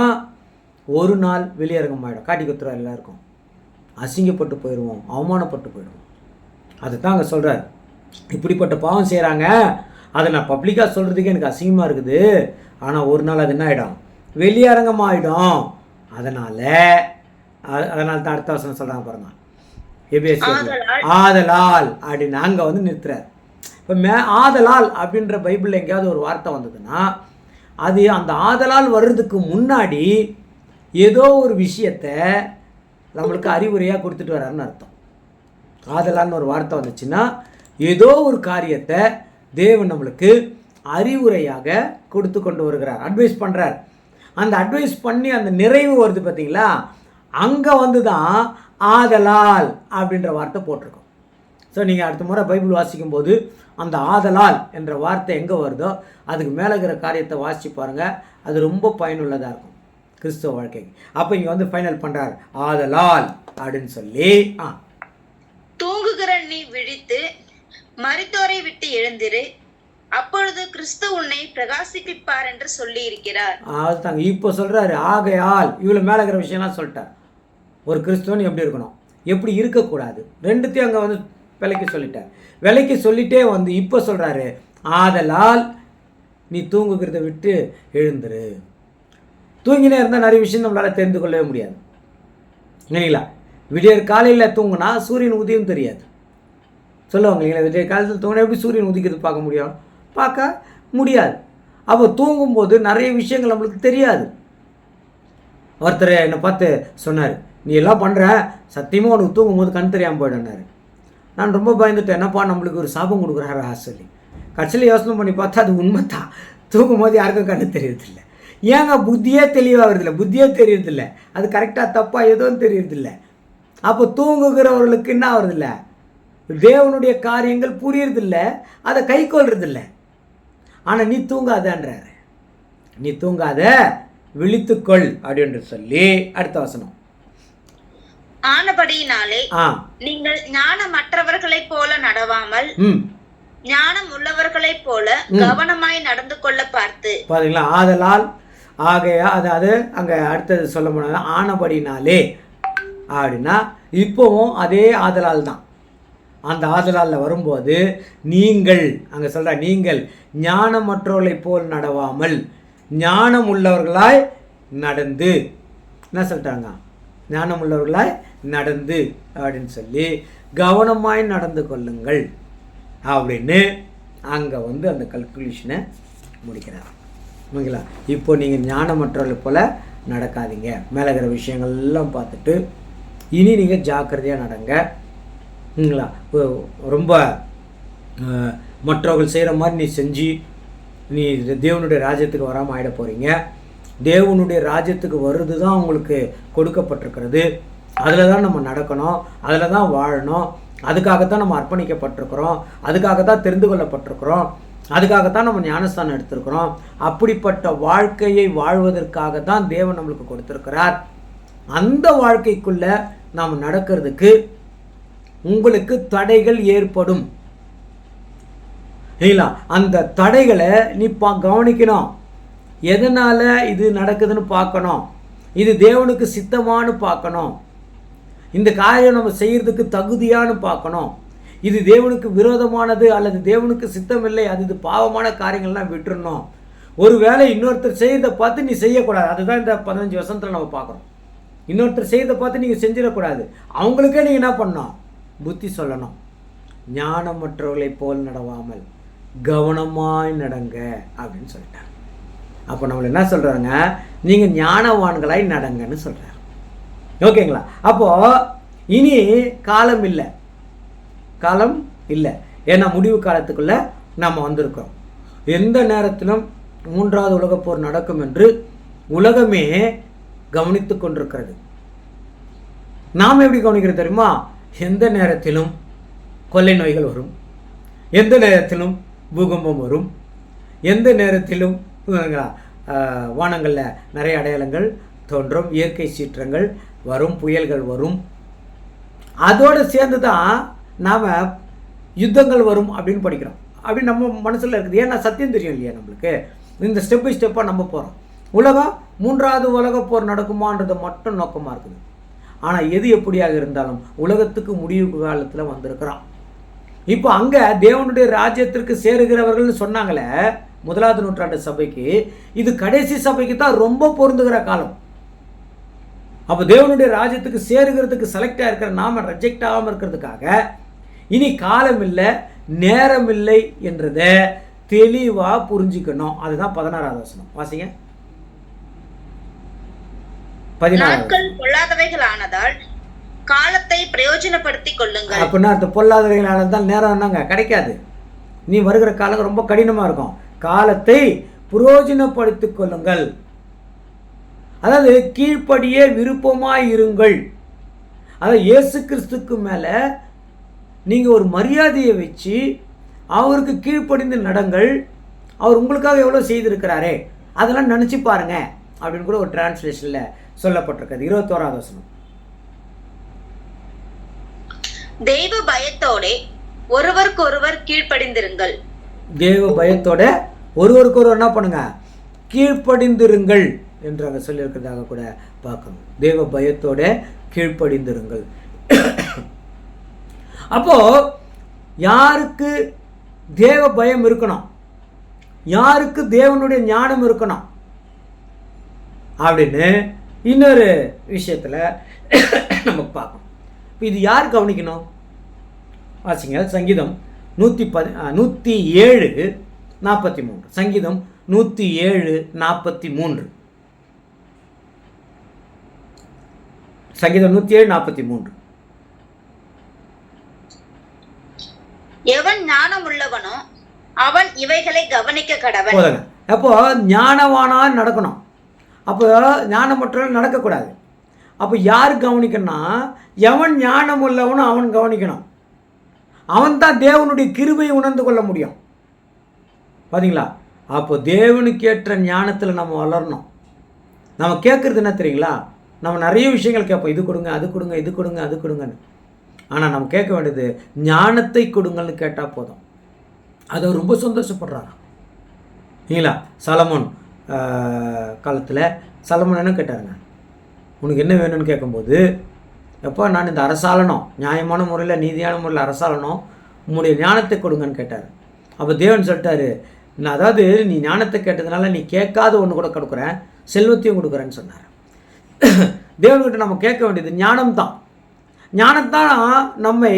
ஒரு நாள் வெளியரங்கம் ஆகிடும். காட்டி கொடுத்துருவோம், எல்லாருக்கும் அசிங்கப்பட்டு போயிடுவோம், அவமானப்பட்டு போயிடுவோம். அதுதான் அங்கே சொல்கிறார், இப்படிப்பட்ட பாவம் செய்கிறாங்க, அதை நான் பப்ளிக்காக சொல்கிறதுக்கே எனக்கு அசிங்கமாக இருக்குது. ஆனால் ஒரு நாள் அது என்ன ஆகிடும்? வெளியரங்கமாகிடும். அதனால் தான் அடுத்த வசனம் சொல்கிறாங்க பாருங்க, ஆதலால் அப்படின்னு அங்கே வந்து நிறுத்துறார். இப்போ ஆதலால் அப்படின்ற பைபிளில் எங்கேயாவது ஒரு வார்த்தை வந்ததுன்னா அது அந்த ஆதலால் வர்றதுக்கு முன்னாடி ஏதோ ஒரு விஷயத்தை நம்மளுக்கு அறிவுரையாக கொடுத்துட்டு வர்றாருன்னு அர்த்தம். ஆதலால்னு ஒரு வார்த்தை வந்துச்சுன்னா ஏதோ ஒரு காரியத்தை தேவன் நம்மளுக்கு அறிவுரையாக கொடுத்து கொண்டு வருகிறார், அட்வைஸ் பண்ணுறார். அந்த அட்வைஸ் பண்ணி அந்த நிறைவு வருது பார்த்தீங்களா, அங்கே வந்து தான் ஆதலால் அப்படின்ற வார்த்தை போட்டிருக்கோம். ஸோ நீங்கள் அடுத்த முறை பைபிள் வாசிக்கும் போது அந்த ஆதலால் என்ற வார்த்தை எங்கே வருதோ அதுக்கு மேலே இருக்கிற காரியத்தை வாசித்து பாருங்கள், அது ரொம்ப பயனுள்ளதாக இருக்கும் கிறிஸ்துவ வாழ்க்கைக்கு. அப்போ இங்கே வந்து ஃபைனல் பண்ணுறார், ஆதலால் அப்படின்னு சொல்லி. தூங்குகிற நீ விழித்து மரித்தோரை விட்டு எழுந்திரு, அப்பொழுது கிறிஸ்து உன்னை பிரகாசிப்பிப்பார் என்று சொல்லி இருக்கிறார். அதுதாங்க இப்போ சொல்கிறாரு, ஆகையால் இவ்வளோ மேலே இருக்கிற விஷயம்லாம் சொல்லிட்டார். ஒரு கிறிஸ்துவன் எப்படி இருக்கணும், எப்படி இருக்கக்கூடாது, ரெண்டுத்தையும் அங்கே வந்து விலைக்கு சொல்லிட்டார். விலைக்கு சொல்லிட்டே வந்து இப்போ சொல்கிறாரு, ஆதலால் நீ தூங்குகிறத விட்டு எழுந்துரு. தூங்கினே இருந்தால் நிறைய விஷயம் நம்மளால் தெரிந்து கொள்ளவே முடியாது இல்லைங்களா? விடியற் காலையில் தூங்கினா சூரியன் உதயம் தெரியாது சொல்லுவாங்க இல்லைங்களா? விடியற் காலத்தில் தூங்கினா எப்படி சூரியன் உதிக்கிறது பார்க்க முடியும்? பார்க்க முடியாது. அப்போ தூங்கும்போது நிறைய விஷயங்கள் நம்மளுக்கு தெரியாது. ஒருத்தர் என்னை பார்த்து சொன்னார், நீ எல்லாம் பண்ணுற, சத்தியமாக உனக்கு தூங்கும்போது கண் தெரியாமல் போயிடுனாரு. நான் ரொம்ப பயந்துட்டேன், என்னப்பா நம்மளுக்கு ஒரு சாபம் கொடுக்குறாரு சொல்லி. கடைசியில் யோசனை பண்ணி பார்த்தா அது உண்மை தான். தூங்கும்போது யாருக்கும் கண்ணு தெரியறதில்லை. ஏங்க புத்தியே தெளிவாகிறதில்ல, புத்தியே தெரியறதில்ல, அது கரெக்டாக தப்பாக எதுவும் தெரியறதில்ல. அப்போ தூங்குகிறவர்களுக்கு என்ன ஆகுறதில்ல, தேவனுடைய காரியங்கள் புரியறதில்ல, அதை கை கொள்றதில்லை. ஆனால் நீ தூங்காதன்றாரு, நீ தூங்காத விழித்துக்கொள் அப்படின்னு சொல்லி அடுத்த வசனம். ஆனபடியினாலே நீங்கள் ஞானமற்றவர்களைப் போல நடவாமல் ஞானம் உள்ளவர்களைப் போல கவனமாய் நடந்து கொள்ள பார்த்து. பாத்தீங்களா? ஆதலால் ஆகையா, அதாவது அங்க அடுத்தது சொல்ல போனா ஆனபடினாலே அப்படின்னா இப்போவும் அதே ஆதலால் தான். அந்த ஆதலால் வரும்போது நீங்கள் அங்கே சொல்கிற, நீங்கள் ஞானமற்றவர்களைப் போல் நடவாமல் ஞானம் உள்ளவர்களாய் நடந்து, என்ன சொல்லிட்டாங்க, ஞானம் உள்ளவர்களாய் நடந்து அப்படின்னு சொல்லி கவனமாய் நடந்து கொள்ளுங்கள் அப்படின்னு அங்கே வந்து அந்த கல்குலேஷனை முடிக்கிறார். ஓகேங்களா? இப்போ நீங்கள் ஞானமற்றவர்களை போல் நடக்காதீங்க. மேலே இருக்கிற விஷயங்கள்லாம் பார்த்துட்டு இனி நீங்கள் ஜாக்கிரதையாக நடங்க. இல்லைங்களா? ரொம்ப மற்றவர்கள் செய்கிற மாதிரி நீ செஞ்சு நீ தேவனுடைய ராஜ்யத்துக்கு வராமல் ஆகிட போகிறீங்க. தேவனுடைய ராஜ்யத்துக்கு வர்றது தான் உங்களுக்கு கொடுக்கப்பட்டிருக்கிறது. அதில் தான் நம்ம நடக்கணும், அதில் தான் வாழணும். அதுக்காகத்தான் நம்ம அர்ப்பணிக்கப்பட்டிருக்கிறோம், அதுக்காகத்தான் தெரிந்து கொள்ளப்பட்டிருக்கிறோம், அதுக்காகத்தான் நம்ம ஞானஸ்தானம் எடுத்திருக்கிறோம். அப்படிப்பட்ட வாழ்க்கையை வாழ்வதற்காக தான் தேவன் நம்மளுக்கு கொடுத்திருக்கிறார். அந்த வாழ்க்கைக்குள்ளே நாம் நடக்கிறதுக்கு உங்களுக்கு தடைகள் ஏற்படும் இல்லைங்களா? அந்த தடைகளை நீ கவனிக்கணும். எதனால் இது நடக்குதுன்னு பார்க்கணும். இது தேவனுக்கு சித்தமானு பார்க்கணும். இந்த காரியம் நம்ம செய்கிறதுக்கு தகுதியானு பார்க்கணும். இது தேவனுக்கு விரோதமானது அல்லது தேவனுக்கு சித்தமில்லை, அது இது பாவமான காரியங்கள்லாம் விட்டுறணும். ஒரு வேளை இன்னொருத்தர் செய்யறதை பார்த்து நீ செய்யக்கூடாது. அதுதான் இந்த 15 வருஷத்தில் நம்ம பார்க்குறோம். இன்னொருத்தர் செய்யறதை பார்த்து நீங்கள் செஞ்சிடக்கூடாது. அவங்களுக்கே நீங்கள் என்ன பண்ணணும், புத்தி சொல்லணும். ஞானமற்றவர்களைப் போல் நடவாமல் கவனமாய் நடங்க அப்படின்னு சொல்லிட்டாங்க. அப்போ நம்மளை என்ன சொல்கிறாங்க, நீங்கள் ஞானவான்களாய் நடங்கன்னு சொல்கிறாங்க. ஓகேங்களா? அப்போது இனி காலம் இல்லை, காலம் இல்லை. ஏன்னா முடிவு காலத்துக்குள்ளே நாம் வந்திருக்கிறோம். எந்த நேரத்திலும் 3வது உலகப் போர் நடக்கும் என்று உலகமே கவனித்து கொண்டிருக்கிறது. நாம் எப்படி கவனிக்கிறது தெரியுமா? எந்த நேரத்திலும் கொள்ளை நோய்கள் வரும், எந்த நேரத்திலும் பூகம்பம் வரும், எந்த நேரத்திலும் வானங்களில் நிறைய அடையாளங்கள் தோன்றும், இயற்கை சீற்றங்கள் வரும், புயல்கள் வரும். அதோடு சேர்ந்து தான் நாம் யுத்தங்கள் வரும் அப்படின்னு படிக்கிறோம். அப்படி நம்ம மனசில் இருக்குது. ஏன்னா சத்தியம் தெரியும் இல்லையா நம்மளுக்கு. இந்த ஸ்டெப் பை ஸ்டெப்பாக நம்ம போகிறோம். உலகம் 3வது உலகப் போர் நடக்குமான்றது மட்டும் நோக்கமாக இருக்குது. ஆனால் எது எப்படியாக இருந்தாலும் உலகத்துக்கு முடிவு காலத்தில் வந்திருக்கிறான். இப்போ அங்கே தேவனுடைய ராஜ்யத்திற்கு சேருகிறவர்கள்னு சொன்னாங்களே 1வது நூற்றாண்டு சபைக்கு, இது கடைசி சபைக்கு தான் ரொம்ப பொருந்துகிற காலம். அப்போ தேவனுடைய ராஜ்யத்துக்கு சேருகிறதுக்கு செலக்டாக இருக்கிற நாம ரிஜெக்ட் ஆகாமல் இருக்கிறதுக்காக இனி காலம் இல்லை, நேரம் இல்லை என்றதை தெளிவாக புரிஞ்சுக்கணும். அதுதான் 16வது வசனம் வாசிங்க. 16 பொல்லாதவைகள் ஆனதால் காலத்தை பிரயோஜனப்படுத்திக் கொள்ளுங்கள். அப்படின்னா அந்த பொல்லாதவைகள் ஆனதால் நேரம் என்னங்க கிடைக்காது. நீ வருகிற காலம் ரொம்ப கடினமாக இருக்கும். காலத்தை பிரயோஜனப்படுத்திக் கொள்ளுங்கள். அதாவது கீழ்ப்படியே விருப்பமாய் இருங்கள். அதாவது இயேசு கிறிஸ்துக்கு மேலே நீங்கள் ஒரு மரியாதையை வச்சு அவருக்கு கீழ்ப்படிந்து நடங்கள். அவர் உங்களுக்காக எவ்வளோ செய்திருக்கிறாரே அதெல்லாம் நினச்சி பாருங்க அப்படின்னு கூட ஒரு டிரான்ஸ்லேஷனில் சொல்லப்பட்டிருக்கிறது. 21வது வசனம். தெய்வ பயத்தோட ஒருவருக்கொருவர் கீழ்ப்படிந்திருங்கள். தேவ பயத்தோட ஒருவருக்கொருவர் என்ன பண்ணுங்க? கீழ்ப்படிந்திருங்கள் என்று அங்கே சொல்லியிருக்கிறதாக கூட பார்க்கணும். தேவ பயத்தோட கீழ்ப்படிந்திருங்கள். அப்போ யாருக்கு தேவ பயம் இருக்கணும், யாருக்கு தேவனுடைய ஞானம் இருக்கணும் அப்படின்னு இன்னொரு விஷயத்தில் நம்ம பார்க்கணும். இப்போ இது யார் கவனிக்கணும்? வாசிங்க சங்கீதம் 107:43. சங்கீதம் 107:43. சங்கீதம் 107:43. எவன் ஞானம் உள்ளவனோ அவன் இவைகளை கவனிக்க கடவன். போதுங்க. அப்போ ஞானவானா நடக்கணும். அப்போ ஞானமற்றவன் நடக்கக்கூடாது. அப்போ யார் கவனிக்கணும்னா எவன் ஞானம் உள்ளவனோ அவன் கவனிக்கணும். அவன் தான் தேவனுடைய கிருபையை உணர்ந்து கொள்ள முடியும். பார்த்தீங்களா? அப்போ தேவனுக்கு ஏற்ற ஞானத்தில் நம்ம வளரணும். நம்ம கேட்குறது என்ன தெரியுங்களா? நம்ம நிறைய விஷயங்கள் கேட்போம். இது கொடுங்க, அது கொடுங்க, இது கொடுங்க, அது கொடுங்கன்னு. ஆனால் நம்ம கேட்க வேண்டியது ஞானத்தை கொடுங்கன்னு கேட்டால் போதும். அதை ரொம்ப சந்தோஷப்படுறாராம் இல்லைங்களா? சலமோன் காலத்தில் சலமோன் என்ன கேட்டாருங்க? உனக்கு என்ன வேணும்னு கேட்கும்போது, எப்போ நான் இந்த அரசாளனும் நியாயமான முறையில் நீதியான முறையில் அரசாளனும் உன்னுடைய ஞானத்தை கொடுங்கன்னு கேட்டார். அப்போ தேவன் சொல்லிட்டாரு, நான் அதாவது நீ ஞானத்தை கேட்டதுனால நீ கேட்காத ஒன்று கூட கொடுக்குறேன், செல்வத்தையும் கொடுக்குறேன்னு சொன்னார். தேவன்கிட்ட நம்ம கேட்க வேண்டியது ஞானம்தான். ஞானத்தான் நம்மை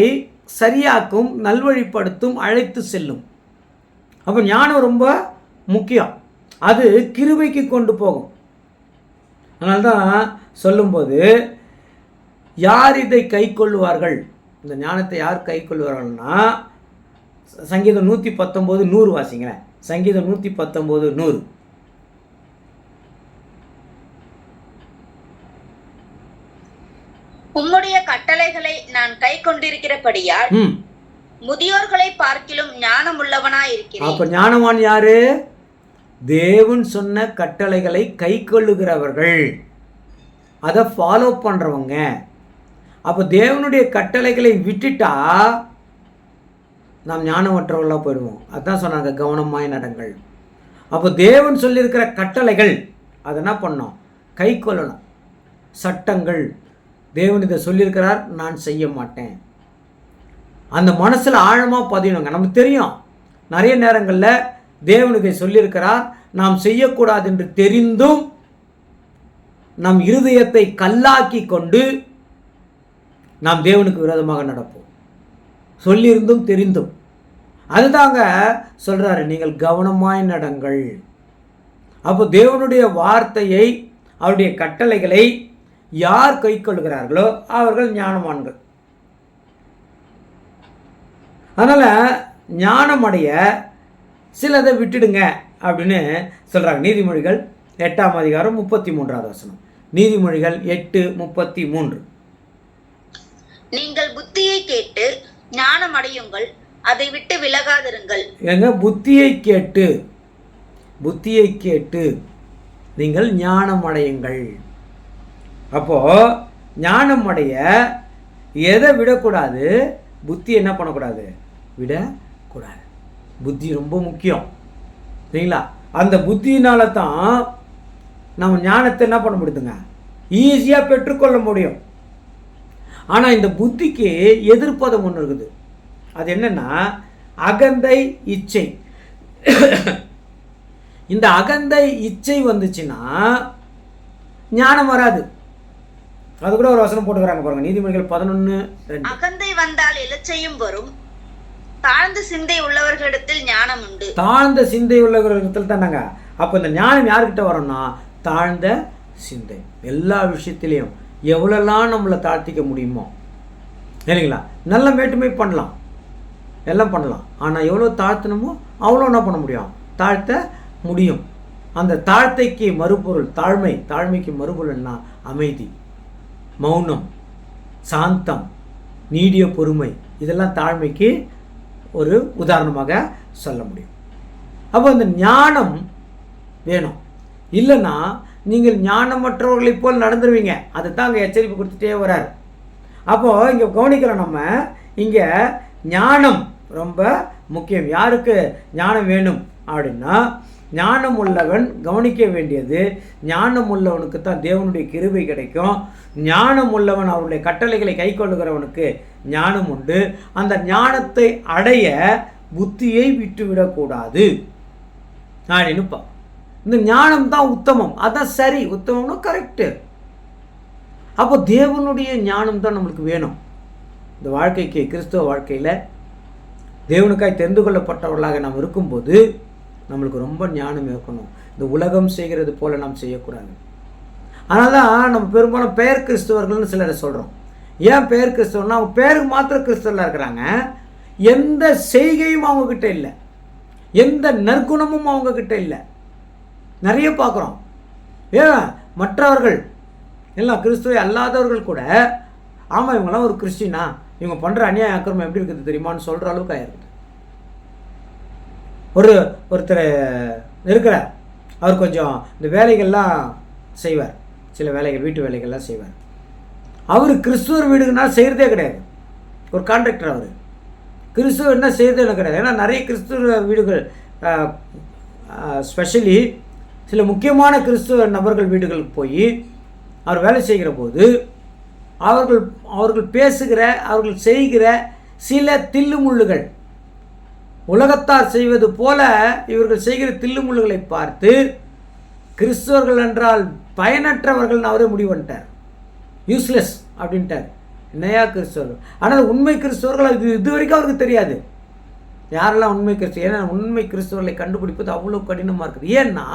சரியாக்கும், நல்வழிப்படுத்தும், அழைத்து செல்லும். அப்போ ஞானம் ரொம்ப முக்கியம். அது கிருபைக்கு கொண்டு போகும். அதனால தான் சொல்லும்போது யார் இதை கை கொள்ளுவார்கள், இந்த ஞானத்தை யார் கை கொள்ளுவார்கள்னா சங்கீதம் 119:100 வாசிங்களேன். சங்கீதம் 119:100. உம்முடைய கட்டளைகளை நான் கை கொண்டிருக்கிறபடியால் முதியோர்களை பார்க்கிலும் ஞானம் உள்ளவனாய் இருக்கிறேன். அப்ப ஞானவான் யாரு? தேவன் சொன்ன கட்டளைகளை கை கொள்ளுகிறவர்கள், அதை ஃபாலோ பண்றவங்க. அப்போ தேவனுடைய கட்டளைகளை விட்டுட்டா நாம் ஞானமற்றவர்களாக போயிடுவோம். அதுதான் சொன்னாங்க, கவனமாய் நடங்கள். அப்போ தேவன் சொல்லியிருக்கிற கட்டளைகள் அதை என்ன பண்ணோம்? கை கொள்ளணும். சட்டங்கள், தேவன் இதை சொல்லியிருக்கிறார், நான் செய்ய மாட்டேன், அந்த மனசில் ஆழமாக பதியணுங்க. நமக்கு தெரியும் நிறைய நேரங்களில் தேவன் இதை சொல்லியிருக்கிறார், நாம் செய்யக்கூடாது என்று தெரிந்தும் நம் இருதயத்தை கல்லாக்கி கொண்டு நாம் தேவனுக்கு விரோதமாக நடப்போம், சொல்லியிருந்தும் தெரிந்தும். அதுதாங்க சொல்கிறாரு, நீங்கள் கவனமாய் நடங்கள். அப்போ தேவனுடைய வார்த்தையை, அவருடைய கட்டளைகளை யார் கை கொள்கிறார்களோ அவர்கள் ஞானவான்கள். அதனால் ஞானம் அடைய சிலதை விட்டுடுங்க அப்படின்னு சொல்கிறாங்க. நீதிமொழிகள் 8ஆம் அதிகாரம் 33வது வசனம். நீதிமொழிகள் 8:33. நீங்கள் புத்தியை கேட்டு ஞானம் அடையுங்கள், அதை விட்டு விலகாதிருங்கள். எங்க புத்தியை கேட்டு நீங்கள் ஞானம் அடையுங்கள். அப்போ ஞானம் அடைய எதை விடக்கூடாது? புத்தி என்ன பண்ணக்கூடாது? விடக்கூடாது. புத்தி ரொம்ப முக்கியம் சரிங்களா? அந்த புத்தியினால தான் நம்ம ஞானத்தை என்ன பண்ண முடியுதுங்க, ஈஸியாக பெற்றுக்கொள்ள முடியும். ஆனால் இந்த புத்திக்கு எதிர்ப்பதம் ஒன்று இருக்குது. அது என்னன்னா அகந்தை, இச்சை. இந்த அகந்தை இச்சை வந்துச்சுன்னா ஞானம் வராது. அது கூட ஒரு வசனம் போட்டுக்கிறாங்க பாருங்க, நீதிமொழிகள் 11:2. அகந்தை வந்தால் இலச்சையும் வரும், தாழ்ந்த சிந்தை உள்ளவர்களிடத்தில் ஞானம் உண்டு. தாழ்ந்த சிந்தை உள்ளவர்களிடத்தில் தானாங்க. அப்போ இந்த ஞானம் யார்கிட்ட வரும்னா தாழ்ந்த சிந்தை. எல்லா விஷயத்திலையும் எவ்வளோலாம் நம்மளை தாழ்த்திக்க முடியுமோ சரிங்களா? நல்ல மேட்டுமை பண்ணலாம், எல்லாம் பண்ணலாம். ஆனால் எவ்வளோ தாழ்த்தணுமோ அவ்வளோ என்ன பண்ண முடியும்? தாழ்த்த முடியும். அந்த தாழ்த்தைக்கு மறுபொருள் தாழ்மை. தாழ்மைக்கு மறுபொருள்னா அமைதி, மௌனம், சாந்தம், நீடிய பொறுமை. இதெல்லாம் தாழ்மைக்கு ஒரு உதாரணமாக சொல்ல முடியும். அப்போ இந்த ஞானம் வேணும். இல்லைன்னா நீங்கள் ஞானமற்றவர்களைப் போல் நடந்துருவீங்க. அதை தான் அங்கே எச்சரிப்பு கொடுத்துட்டே வர்றார். அப்போது இங்கே கவனிக்கிறோம் நம்ம, இங்கே ஞானம் ரொம்ப முக்கியம். யாருக்கு ஞானம் வேணும் அப்படின்னா ஞானம் உள்ளவன் கவனிக்க வேண்டியது, ஞானம் உள்ளவனுக்கு தான் தேவனுடைய கிருபை கிடைக்கும். ஞானம் உள்ளவன் அவருடைய கட்டளைகளை கை கொள்ளுகிறவனுக்கு ஞானம் உண்டு. அந்த ஞானத்தை அடைய புத்தியை விட்டுவிடக்கூடாது. நான் நினைப்பேன் இந்த ஞானம் தான் உத்தமம், அதான் சரி, உத்தமம்னா கரெக்டு. அப்போ தேவனுடைய ஞானம் தான் நம்மளுக்கு வேணும். இந்த வாழ்க்கைக்கு, கிறிஸ்தவ வாழ்க்கையில் தேவனுக்காய் தெரிந்து கொள்ளப்பட்டவர்களாக நாம் இருக்கும்போது நம்மளுக்கு ரொம்ப ஞானம் இருக்கணும். இந்த உலகம் செய்கிறது போல நாம் செய்யக்கூடாது. அதனால தான் நம்ம பெரும்பாலும் பெயர் கிறிஸ்தவர்கள்னு சிலரை சொல்கிறோம். ஏன் பெயர் கிறிஸ்தவர்னா அவங்க பேருக்கு மாத்திரம் கிறிஸ்தவர்களாக இருக்கிறாங்க, எந்த செய்கையும் அவங்கக்கிட்ட இல்லை, எந்த நற்குணமும் அவங்கக்கிட்ட இல்லை. நிறைய பார்க்குறோம். ஏன் மற்றவர்கள் எல்லாம் கிறிஸ்துவை அல்லாதவர்கள் கூட ஆமாம் இவங்கெல்லாம் ஒரு கிறிஸ்டினா, இவங்க பண்ணுற அநியாய அக்கிரமம் எப்படி இருக்குது தெரியுமான்னு சொல்கிற அளவுக்கு ஆயிருக்குது. ஒருத்தர் இருக்கிறார், அவர் கொஞ்சம் இந்த வேலைகள்லாம் செய்வார், சில வேலைகள், வீட்டு வேலைகள்லாம் செய்வார். அவர் கிறிஸ்துவர் வீடுக்குன்னா செய்கிறதே கிடையாது. ஒரு கான்ட்ராக்டர் அவர், கிறிஸ்துவ என்ன செய்கிறதே கிடையாது. ஏன்னா நிறைய கிறிஸ்துவ வீடுகள், ஸ்பெஷலி சில முக்கியமான கிறிஸ்துவ நபர்கள் வீடுகளுக்கு போய் அவர் வேலை செய்கிற போது அவர்கள் பேசுகிற, அவர்கள் செய்கிற சில தில்லுமுள்ளுகள், உலகத்தார் செய்வது போல இவர்கள் செய்கிற தில்லுமுள்ளுகளை பார்த்து கிறிஸ்துவர்கள் என்றால் பயனற்றவர்கள் அவரே முடிவு பண்ணிட்டார். யூஸ்லெஸ் அப்படின்ட்டார். என்னையா கிறிஸ்தவர்கள்? ஆனால் உண்மை கிறிஸ்தவர்கள் இது வரைக்கும் அவருக்கு தெரியாது யாரெல்லாம் உண்மை கிறிஸ்தவ. ஏன்னா உண்மை கிறிஸ்தவர்களை கண்டுபிடிப்பது அவ்வளோ கடினமாக இருக்குது. ஏன்னா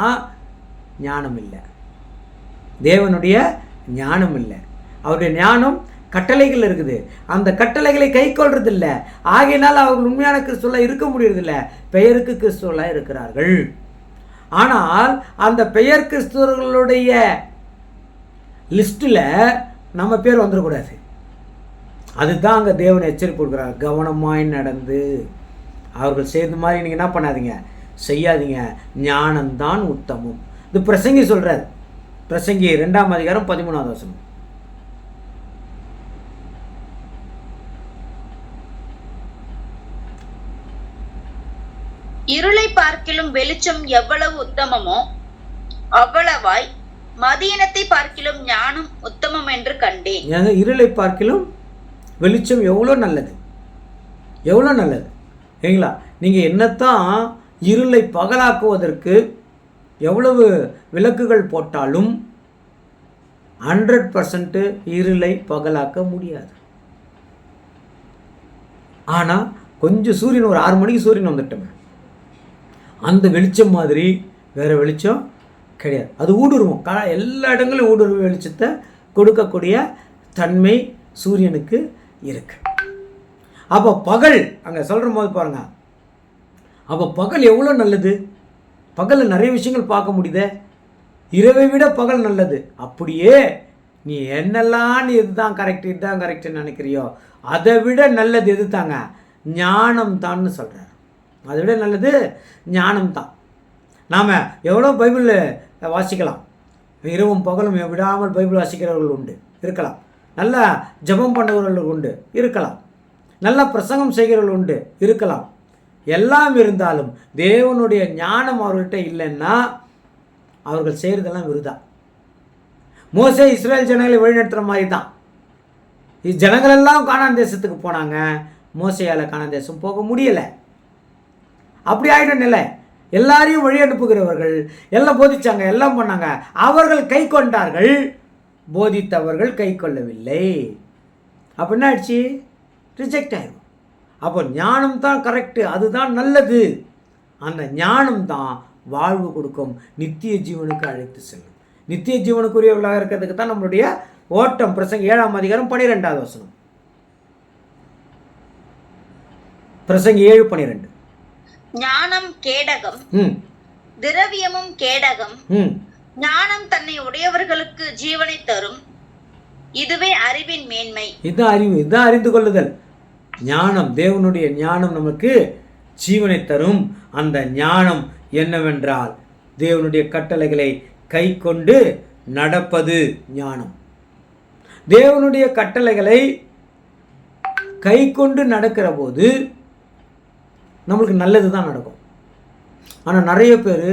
ஞானம் இல்லை, தேவனுடைய ஞானம் இல்லை. அவருடைய ஞானம் கட்டளைகள் இருக்குது, அந்த கட்டளைகளை கை கொள்றதில்லை. ஆகையினால் அவர்கள் உண்மையான கிறிஸ்துவலாக இருக்க முடியறதில்லை, பெயருக்கு கிறிஸ்துவலாக இருக்கிறார்கள். ஆனால் அந்த பெயர் கிறிஸ்துவர்களுடைய லிஸ்ட்டில் நம்ம பேர் வந்துடக்கூடாது. அதுதான் அங்கே தேவன் எச்சரிப்பு கொடுக்குறார். கவனமாய் நடந்து அவர்கள் செய்த மாதிரி நீங்கள் என்ன பண்ணாதீங்க, செய்யாதீங்க. ஞானம்தான் உத்தமம். இது பிரசங்கி சொல்கிறார். பிரசங்கி 2ஆம் அதிகாரம் 13வது வசனம். இருளை பார்க்கிலும் வெளிச்சம் எவ்வளவு உத்தமமோ அவ்வளவாய் மதியினத்தை பார்க்கிலும் ஞானம் உத்தமம் என்று கண்டேன். இருளை பார்க்கிலும் வெளிச்சம் எவ்வளோ நல்லது, எவ்வளோ நல்லது சரிங்களா? நீங்கள் என்னத்தான் இருளை பகலாக்குவதற்கு எவ்வளவு விளக்குகள் போட்டாலும் 100% இருளை பகலாக்க முடியாது. ஆனால் கொஞ்சம் சூரியன், ஒரு 6 மணிக்கு சூரியன் வந்துட்டோமே, அந்த வெளிச்சம் மாதிரி வேறு வெளிச்சம் கிடையாது. அது ஊடுருவும், எல்லா இடங்களும் ஊடுருவி வெளிச்சத்தை கொடுக்கக்கூடிய தன்மை சூரியனுக்கு இருக்கு. அப்போ பகல் அங்கே சொல்கிற போது பாருங்க, அப்போ பகல் எவ்வளோ நல்லது. பகலில் நிறைய விஷயங்கள் பார்க்க முடியுதே. இரவை விட பகல் நல்லது. அப்படியே நீ என்னெல்லாம் நீ இதுதான் கரெக்ட் இதுதான் கரெக்டுன்னு நினைக்கிறியோ அதை விட நல்லது எது தாங்க? ஞானம் தான்னு சொல்கிறேன். அதை விட நல்லது ஞானம் தான். நாம் எவ்வளோ பைபிள் வாசிக்கலாம், இரவும் பகலும் விடாமல் பைபிள் வாசிக்கிறவர்கள் உண்டு இருக்கலாம், நல்லா ஜெபம் பண்ணுறவர்கள் உண்டு இருக்கலாம், நல்லா பிரசங்கம் செய்கிறவர்கள் உண்டு இருக்கலாம். எல்லாம் இருந்தாலும் தேவனுடைய ஞானம் அவர்கள்ட்ட இல்லைன்னா அவர்கள் செய்கிறதெல்லாம் விருதா. மோசே இஸ்ரேல் ஜனங்களை வழிநடத்துகிற மாதிரி தான். ஜனங்களெல்லாம் கானான் தேசத்துக்கு போனாங்க, மோசையால் கானான் தேசம் போக முடியலை. அப்படி ஆகிடும் நிலை. எல்லாரையும் வழி அனுப்புகிறவர்கள் எல்லாம் போதிச்சாங்க, எல்லாம் பண்ணாங்க, அவர்கள் கை கொண்டார்கள், போதித்தவர்கள் கை கொள்ளவில்லை. அப்போ என்ன ஆயிடுச்சு? ரிஜெக்ட் ஆயிடும். அப்போ ஞானம் தான் கரெக்டு, அதுதான் நல்லது. அந்த ஞானம் தான் வாழ்வு கொடுக்கும், நித்திய ஜீவனுக்கு அழைத்து செல்லும். நித்திய ஜீவனுக்குரியவர்களாக இருக்கிறதுக்கு தான் நம்மளுடைய ஓட்டம். பிரசங்க 7ஆம் அதிகாரம் 12வது வசனம். பிரசங்க 7:12. ஞானம் கேடகம், திரவியமும் கேடகம். ஞானம் தன்னை உடையவர்களுக்கு ஜீவனை தரும், இதுவே அறிவின் மேன்மை. இதுதான் அறிவு, இதுதான் அறிந்து கொள்ளுதல். ஞானம், தேவனுடைய ஞானம் நமக்கு ஜீவனை தரும். அந்த ஞானம் என்னவென்றால் தேவனுடைய கட்டளைகளை கை கொண்டு நடப்பது ஞானம். தேவனுடைய கட்டளைகளை கை கொண்டு நடக்கிற போது நம்மளுக்கு நல்லது தான் நடக்கும். ஆனால் நிறைய பேர்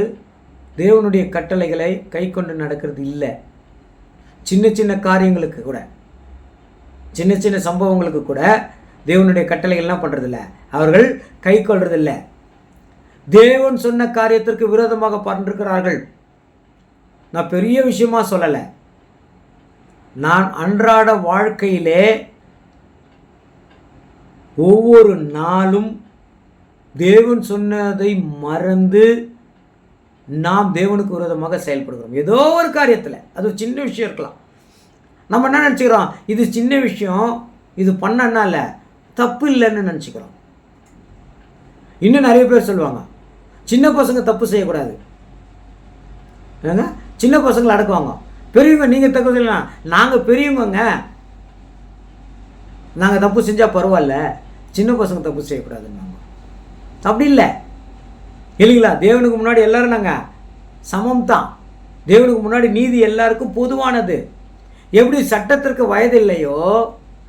தேவனுடைய கட்டளைகளை கை கொண்டு நடக்கிறது இல்லை. சின்ன சின்ன காரியங்களுக்கு கூட, சின்ன சின்ன சம்பவங்களுக்கு கூட தேவனுடைய கட்டளைகள்லாம் பண்ணுறதில்ல, அவர்கள் கை கொள்றதில்லை. தேவன் சொன்ன காரியத்திற்கு விரோதமாக பண்ணிருக்கிறார்கள். நான் பெரிய விஷயமா சொல்லலை, நான் அன்றாட வாழ்க்கையிலே ஒவ்வொரு நாளும் தேவன் சொன்னதை மறந்து நாம் தேவனுக்கு விரோதமாக செயல்படுகிறோம். ஏதோ ஒரு காரியத்தில், அது ஒரு சின்ன விஷயம் இருக்கலாம். நம்ம என்ன நினச்சிக்கிறோம், இது சின்ன விஷயம், இது பண்ணனால தப்பு இல்லைன்னு நினச்சிக்கிறோம். இன்னும் நிறைய பேர் சொல்லுவாங்க, சின்ன பசங்க தப்பு செய்யக்கூடாது, ஏங்க சின்ன பசங்களை அடக்குவாங்க. பெரியவங்க நீங்கள் தப்பு செய்யலாம், நாங்கள் பெரியவங்க, நாங்கள் தப்பு செஞ்சால் பரவாயில்ல, சின்ன பசங்க தப்பு செய்யக்கூடாதுன்னு. அப்படி இல்லை இல்லைங்களா? தேவனுக்கு முன்னாடி எல்லாரும் நாங்கள் சமம் தான். தேவனுக்கு முன்னாடி நீதி எல்லாருக்கும் பொதுவானது. எப்படி சட்டத்திற்கு வயது இல்லையோ,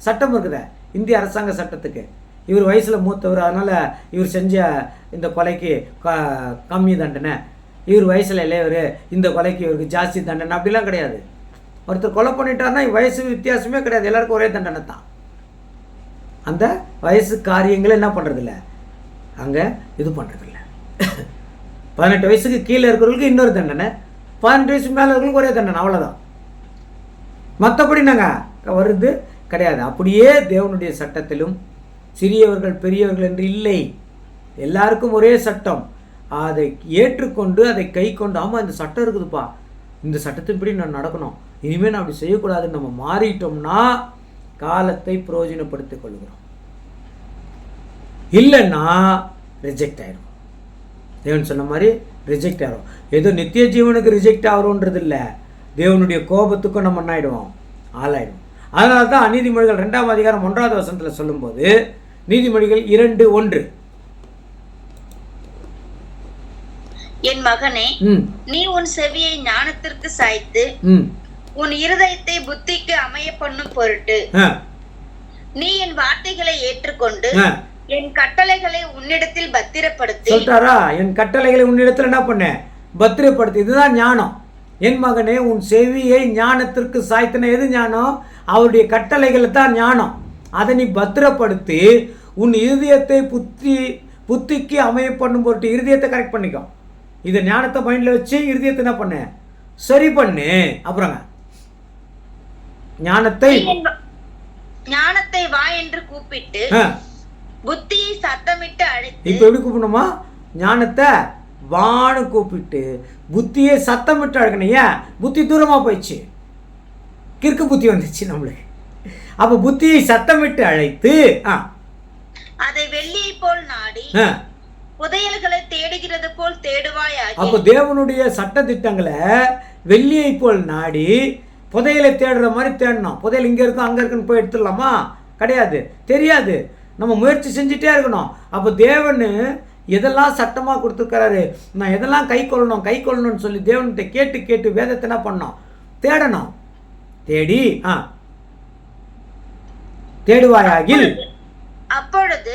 சட்டம் இருக்குத இந்திய அரசாங்க சட்டத்துக்கு, இவர் வயசில் மூத்தவர், அதனால் இவர் செஞ்ச இந்த கொலைக்கு கம்மி தண்டனை, இவர் வயசில் இளையவர், இந்த கொலைக்கு இவருக்கு ஜாஸ்தி தண்டனை, அப்படிலாம் கிடையாது. ஒருத்தர் கொலை பண்ணிட்டாருன்னா வயசு வித்தியாசமே கிடையாது, எல்லாருக்கும் ஒரே தண்டனை தான். அந்த வயசு காரியங்களை என்ன பண்ணுறதில்ல, அங்கே இது பண்ணுறதில்ல. 18 வயசுக்கு கீழே இருக்கிறவங்களுக்கு இன்னொரு தண்டனை, 18 வயசுக்கு மேலே இருக்கிறவங்களுக்கு ஒரே தண்டனை, அவ்வளோதான். மற்றபடி நாங்கள் வருது கிடையாது. அப்படியே தேவனுடைய சட்டத்திலும் சிறியவர்கள் பெரியவர்கள் என்று இல்லை, எல்லாருக்கும் ஒரே சட்டம். அதை ஏற்றுக்கொண்டு அதை கை கொண்டு, ஆமாம் இந்த சட்டம் இருக்குதுப்பா, இந்த சட்டத்தின்படி நான் நடக்கணும், இனிமேல் நான் அப்படி செய்யக்கூடாதுன்னு நம்ம மாறிட்டோம்னா காலத்தை பிரயோஜனப்படுத்திக் கொள்கிறோம். இல்லைன்னா ரிஜெக்ட் ஆயிடும். தேவன் சொன்ன மாதிரி ரிஜெக்ட் ஆகிடும். ஏதோ நித்திய ஜீவனுக்கு ரிஜெக்ட் ஆகிறோன்றது இல்லை, தேவனுடைய கோபத்துக்கும் நம்ம என்ன ஆகிடுவோம், ஆளாயிடும். அதனால தான் நீதிமொழிகள் 2ஆம் அதிகாரம் 1வது வசனத்தில் சொல்லும்போது, நீதிமொழிகள் 2:1, என் மகனே, நீ உன் செவியை ஞானத்திற்கு சாய்த்து உன் இருதயத்தை புத்திக்கு அமைய பண்ணும் பொருட்டு நீ என் வார்த்தைகளை ஏற்றுக்கொண்டு என் கட்டளைகளை உன்னிடத்தில் பத்திரப்படுத்தி. சொல்றாரா, என் கட்டளைகளை உன்னிடத்தில் என்ன பண்ண, பத்திரப்படுத்தி. இதுதான் ஞானம். என் மகனே, உன் செவியை ஞானத்திற்கு சாய்த்தன. எது ஞானம்? அவருடைய கட்டளைகளை தான் ஞானம். அதை நீ பத்திரப்படுத்தி உன் இருதயத்தை புத்திக்கு அமைய பண்ணும் பொருட்டு, இருதயத்தை கரெக்ட் பண்ணிக்கோ. இதை ஞானத்தை மைண்டில் வச்சு இருதயத்தை என்ன பண்ணு, சரி பண்ணு. அப்புறங்க ஞானத்தை வா என்று கூப்பிட்டு புத்தியை சத்தமிட்டு அழைத்து. இப்போ எப்படி கூப்பிடணுமா? ஞானத்தை வான்னு கூப்பிட்டு புத்தியை சத்தமிட்டு அழைக்கணும். ஏன்? புத்தி தூரமாக போயிடுச்சு. கிறுக்கு புத்தி வந்துச்சு நம்மளுக்கு. அப்போ புத்தியை சத்தமிட்டு அழைத்து அதை வெள்ளியை போல் நாடி புதையல்களை தேடுகிறது போல் தேடுவாயாக. அப்போ தேவனுடைய சட்ட திட்டங்களை வெள்ளியை போல் நாடி புதையலை தேடுற மாதிரி தேடணும். புதையல் இங்கே இருக்கும் அங்கே இருக்குன்னு போய் எடுத்துடலாமா? கிடையாது, தெரியாது. நம்ம முயற்சி செஞ்சுட்டே இருக்கணும். அப்போ தேவன் எதெல்லாம் சட்டமாக கொடுத்துருக்கிறாரு, நான் எதெல்லாம் கை கொள்ளணும்னு சொல்லி தேவன்கிட்ட கேட்டு கேட்டு வேதத்தை என்ன பண்ணோம்? தேடணும். தேடி தேடுவாயாகில் அப்பொழுது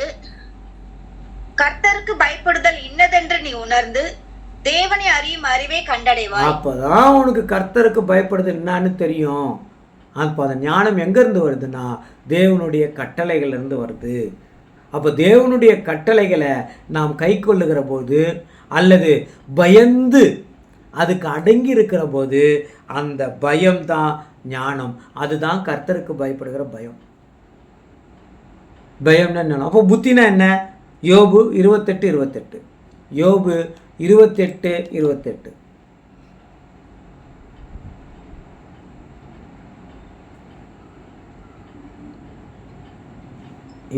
கர்த்தருக்கு பயப்படுதல் இன்னதென்று நீ உணர்ந்து தேவனை அறியும் அறிவை கண்டடைவாய். அப்பதான் உனக்கு கர்த்தருக்கு பயப்படுது என்னன்னு தெரியும். அப்போ அந்த ஞானம் எங்கேருந்து வருதுன்னா தேவனுடைய கட்டளைகள் இருந்து வருது. அப்போ தேவனுடைய கட்டளைகளை நாம் கை கொள்ளுகிற போது அல்லது பயந்து அதுக்கு அடங்கி இருக்கிற போது அந்த பயம்தான் ஞானம். அதுதான் கர்த்தருக்கு பயப்படுகிற பயம். பயம்னா என்ன? அப்போ புத்தினா என்ன? யோபு 28:28. யோபு 28:28.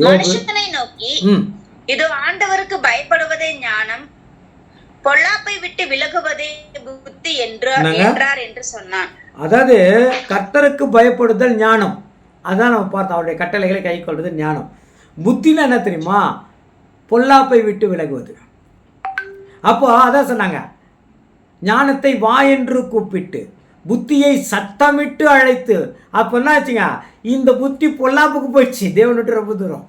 மனுஷனை நோக்கி இதோ ஆண்டவருக்கு பயப்படுவதே ஞானம், பொல்லாப்பை விட்டு விலகுவதே புத்தி என்றார் என்று சொன்னான். அதாவது கர்த்தருக்கு பயப்படுதல் ஞானம். அதான் நம்ம பார்த்தோம். அவருடைய கட்டளைகளை கை கொள்வது ஞானம். புத்தினா என்ன தெரியுமா? பொல்லாப்பை விட்டு விலகுவது. அப்போ அதான் சொன்னாங்க, ஞானத்தை வா என்று கூப்பிட்டு புத்தியை சத்தமிட்டு அழைத்து. அப்போ என்ன ஆச்சுங்க? இந்த புத்தி பொல்லாப்புக்கு போயிடுச்சு, தேவன் விட்டு ரொம்ப தூரம்.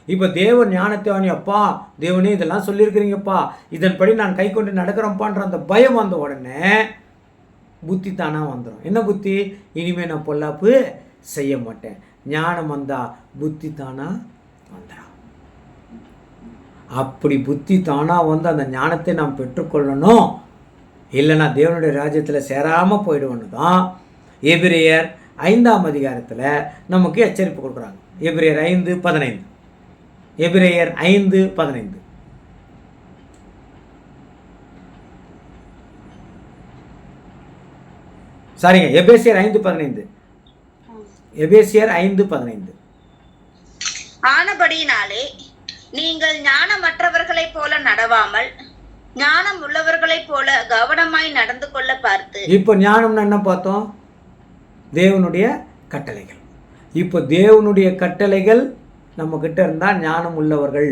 இப்போ தேவன் ஞானத்தை வாங்கி, அப்பா தேவனே இதெல்லாம் சொல்லியிருக்கிறீங்கப்பா, இதன்படி நான் கை கொண்டு நடக்கிறோம்ப்பான்ற அந்த பயம் வந்த உடனே புத்தி தானாக வந்துடும். என்ன புத்தி? இனிமேல் நான் பொல்லாப்பு செய்ய மாட்டேன். ஞானம் வந்தால் புத்தி தானாக வந்துடும். அப்படி புத்தி தானாக வந்து அந்த ஞானத்தை நாம் பெற்றுக்கொள்ளணும். இல்லைன்னா தேவனுடைய ராஜ்யத்தில் சேராமல் போயிடுவோன்னு தான் எபிரேயர் 5ஆம் அதிகாரத்தில் நமக்கு எச்சரிப்பு கொடுக்குறாங்க. எபிரேயர் 5:15. எபிரேயர் 5:15. சரிங்க, எபேசியர் 5:15. எபேசியர் 5:15. ஆனபடியினாலே நீங்கள் ஞானமற்றவர்களைப் போல நடவாமல் ஞானம் உள்ளவர்களைப் போல கவனமாய் நடந்து கொள்ள பார்த்து. இப்போ ஞானம்னா என்ன பார்த்தோம்? தேவனுடைய கட்டளைகள். இப்போ தேவனுடைய கட்டளைகள் நம்ம கிட்ட இருந்தால் ஞானம் உள்ளவர்கள்.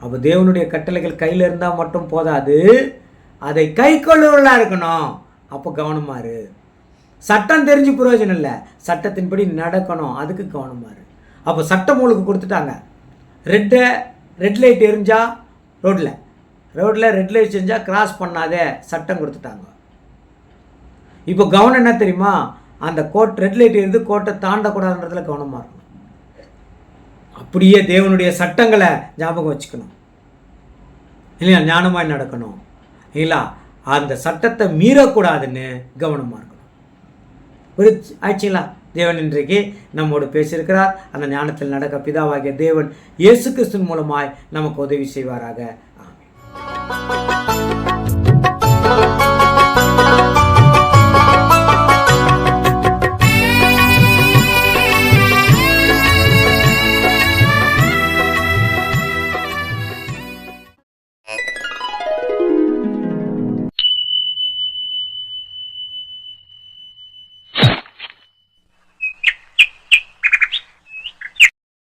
அப்போ தேவனுடைய கட்டளைகள் கையில் இருந்தால் மட்டும் போதாது, அதை கை கொள்ளுவர்களாக இருக்கணும். அப்போ கவனமாரு. சட்டம் தெரிஞ்சு பிரயோஜனம் இல்லை, சட்டத்தின்படி நடக்கணும், அதுக்கு கவனமாரு. அப்போ சட்டம் உங்களுக்கு கொடுத்துட்டாங்க. ரெட் லைட் எரிஞ்சா ரோட்டில் ரெட் லைட் செஞ்சால் கிராஸ் பண்ணாதே, சட்டம் கொடுத்துட்டாங்க. இப்போ கவனம் என்ன தெரியுமா? அந்த ரெட் லைட் இருந்து கோட்டை தாண்டக்கூடாதுன்றதுல கவனமாக இருக்கணும். அப்படியே தேவனுடைய சட்டங்களை ஞாபகம் வச்சுக்கணும் இல்லையா? ஞானமாய் நடக்கணும் இல்லையா? அந்த சட்டத்தை மீறக்கூடாதுன்னு கவனமாக இருக்கணும். ஒரு ஆச்சுங்களா? தேவன் இன்றைக்கு நம்மோடு பேசியிருக்கிறார். அந்த ஞானத்தில் நடக்க பிதாவாகிய தேவன் இயேசு கிறிஸ்துவின் மூலமாய் நமக்கு உதவி செய்வாராக. ஆமென்.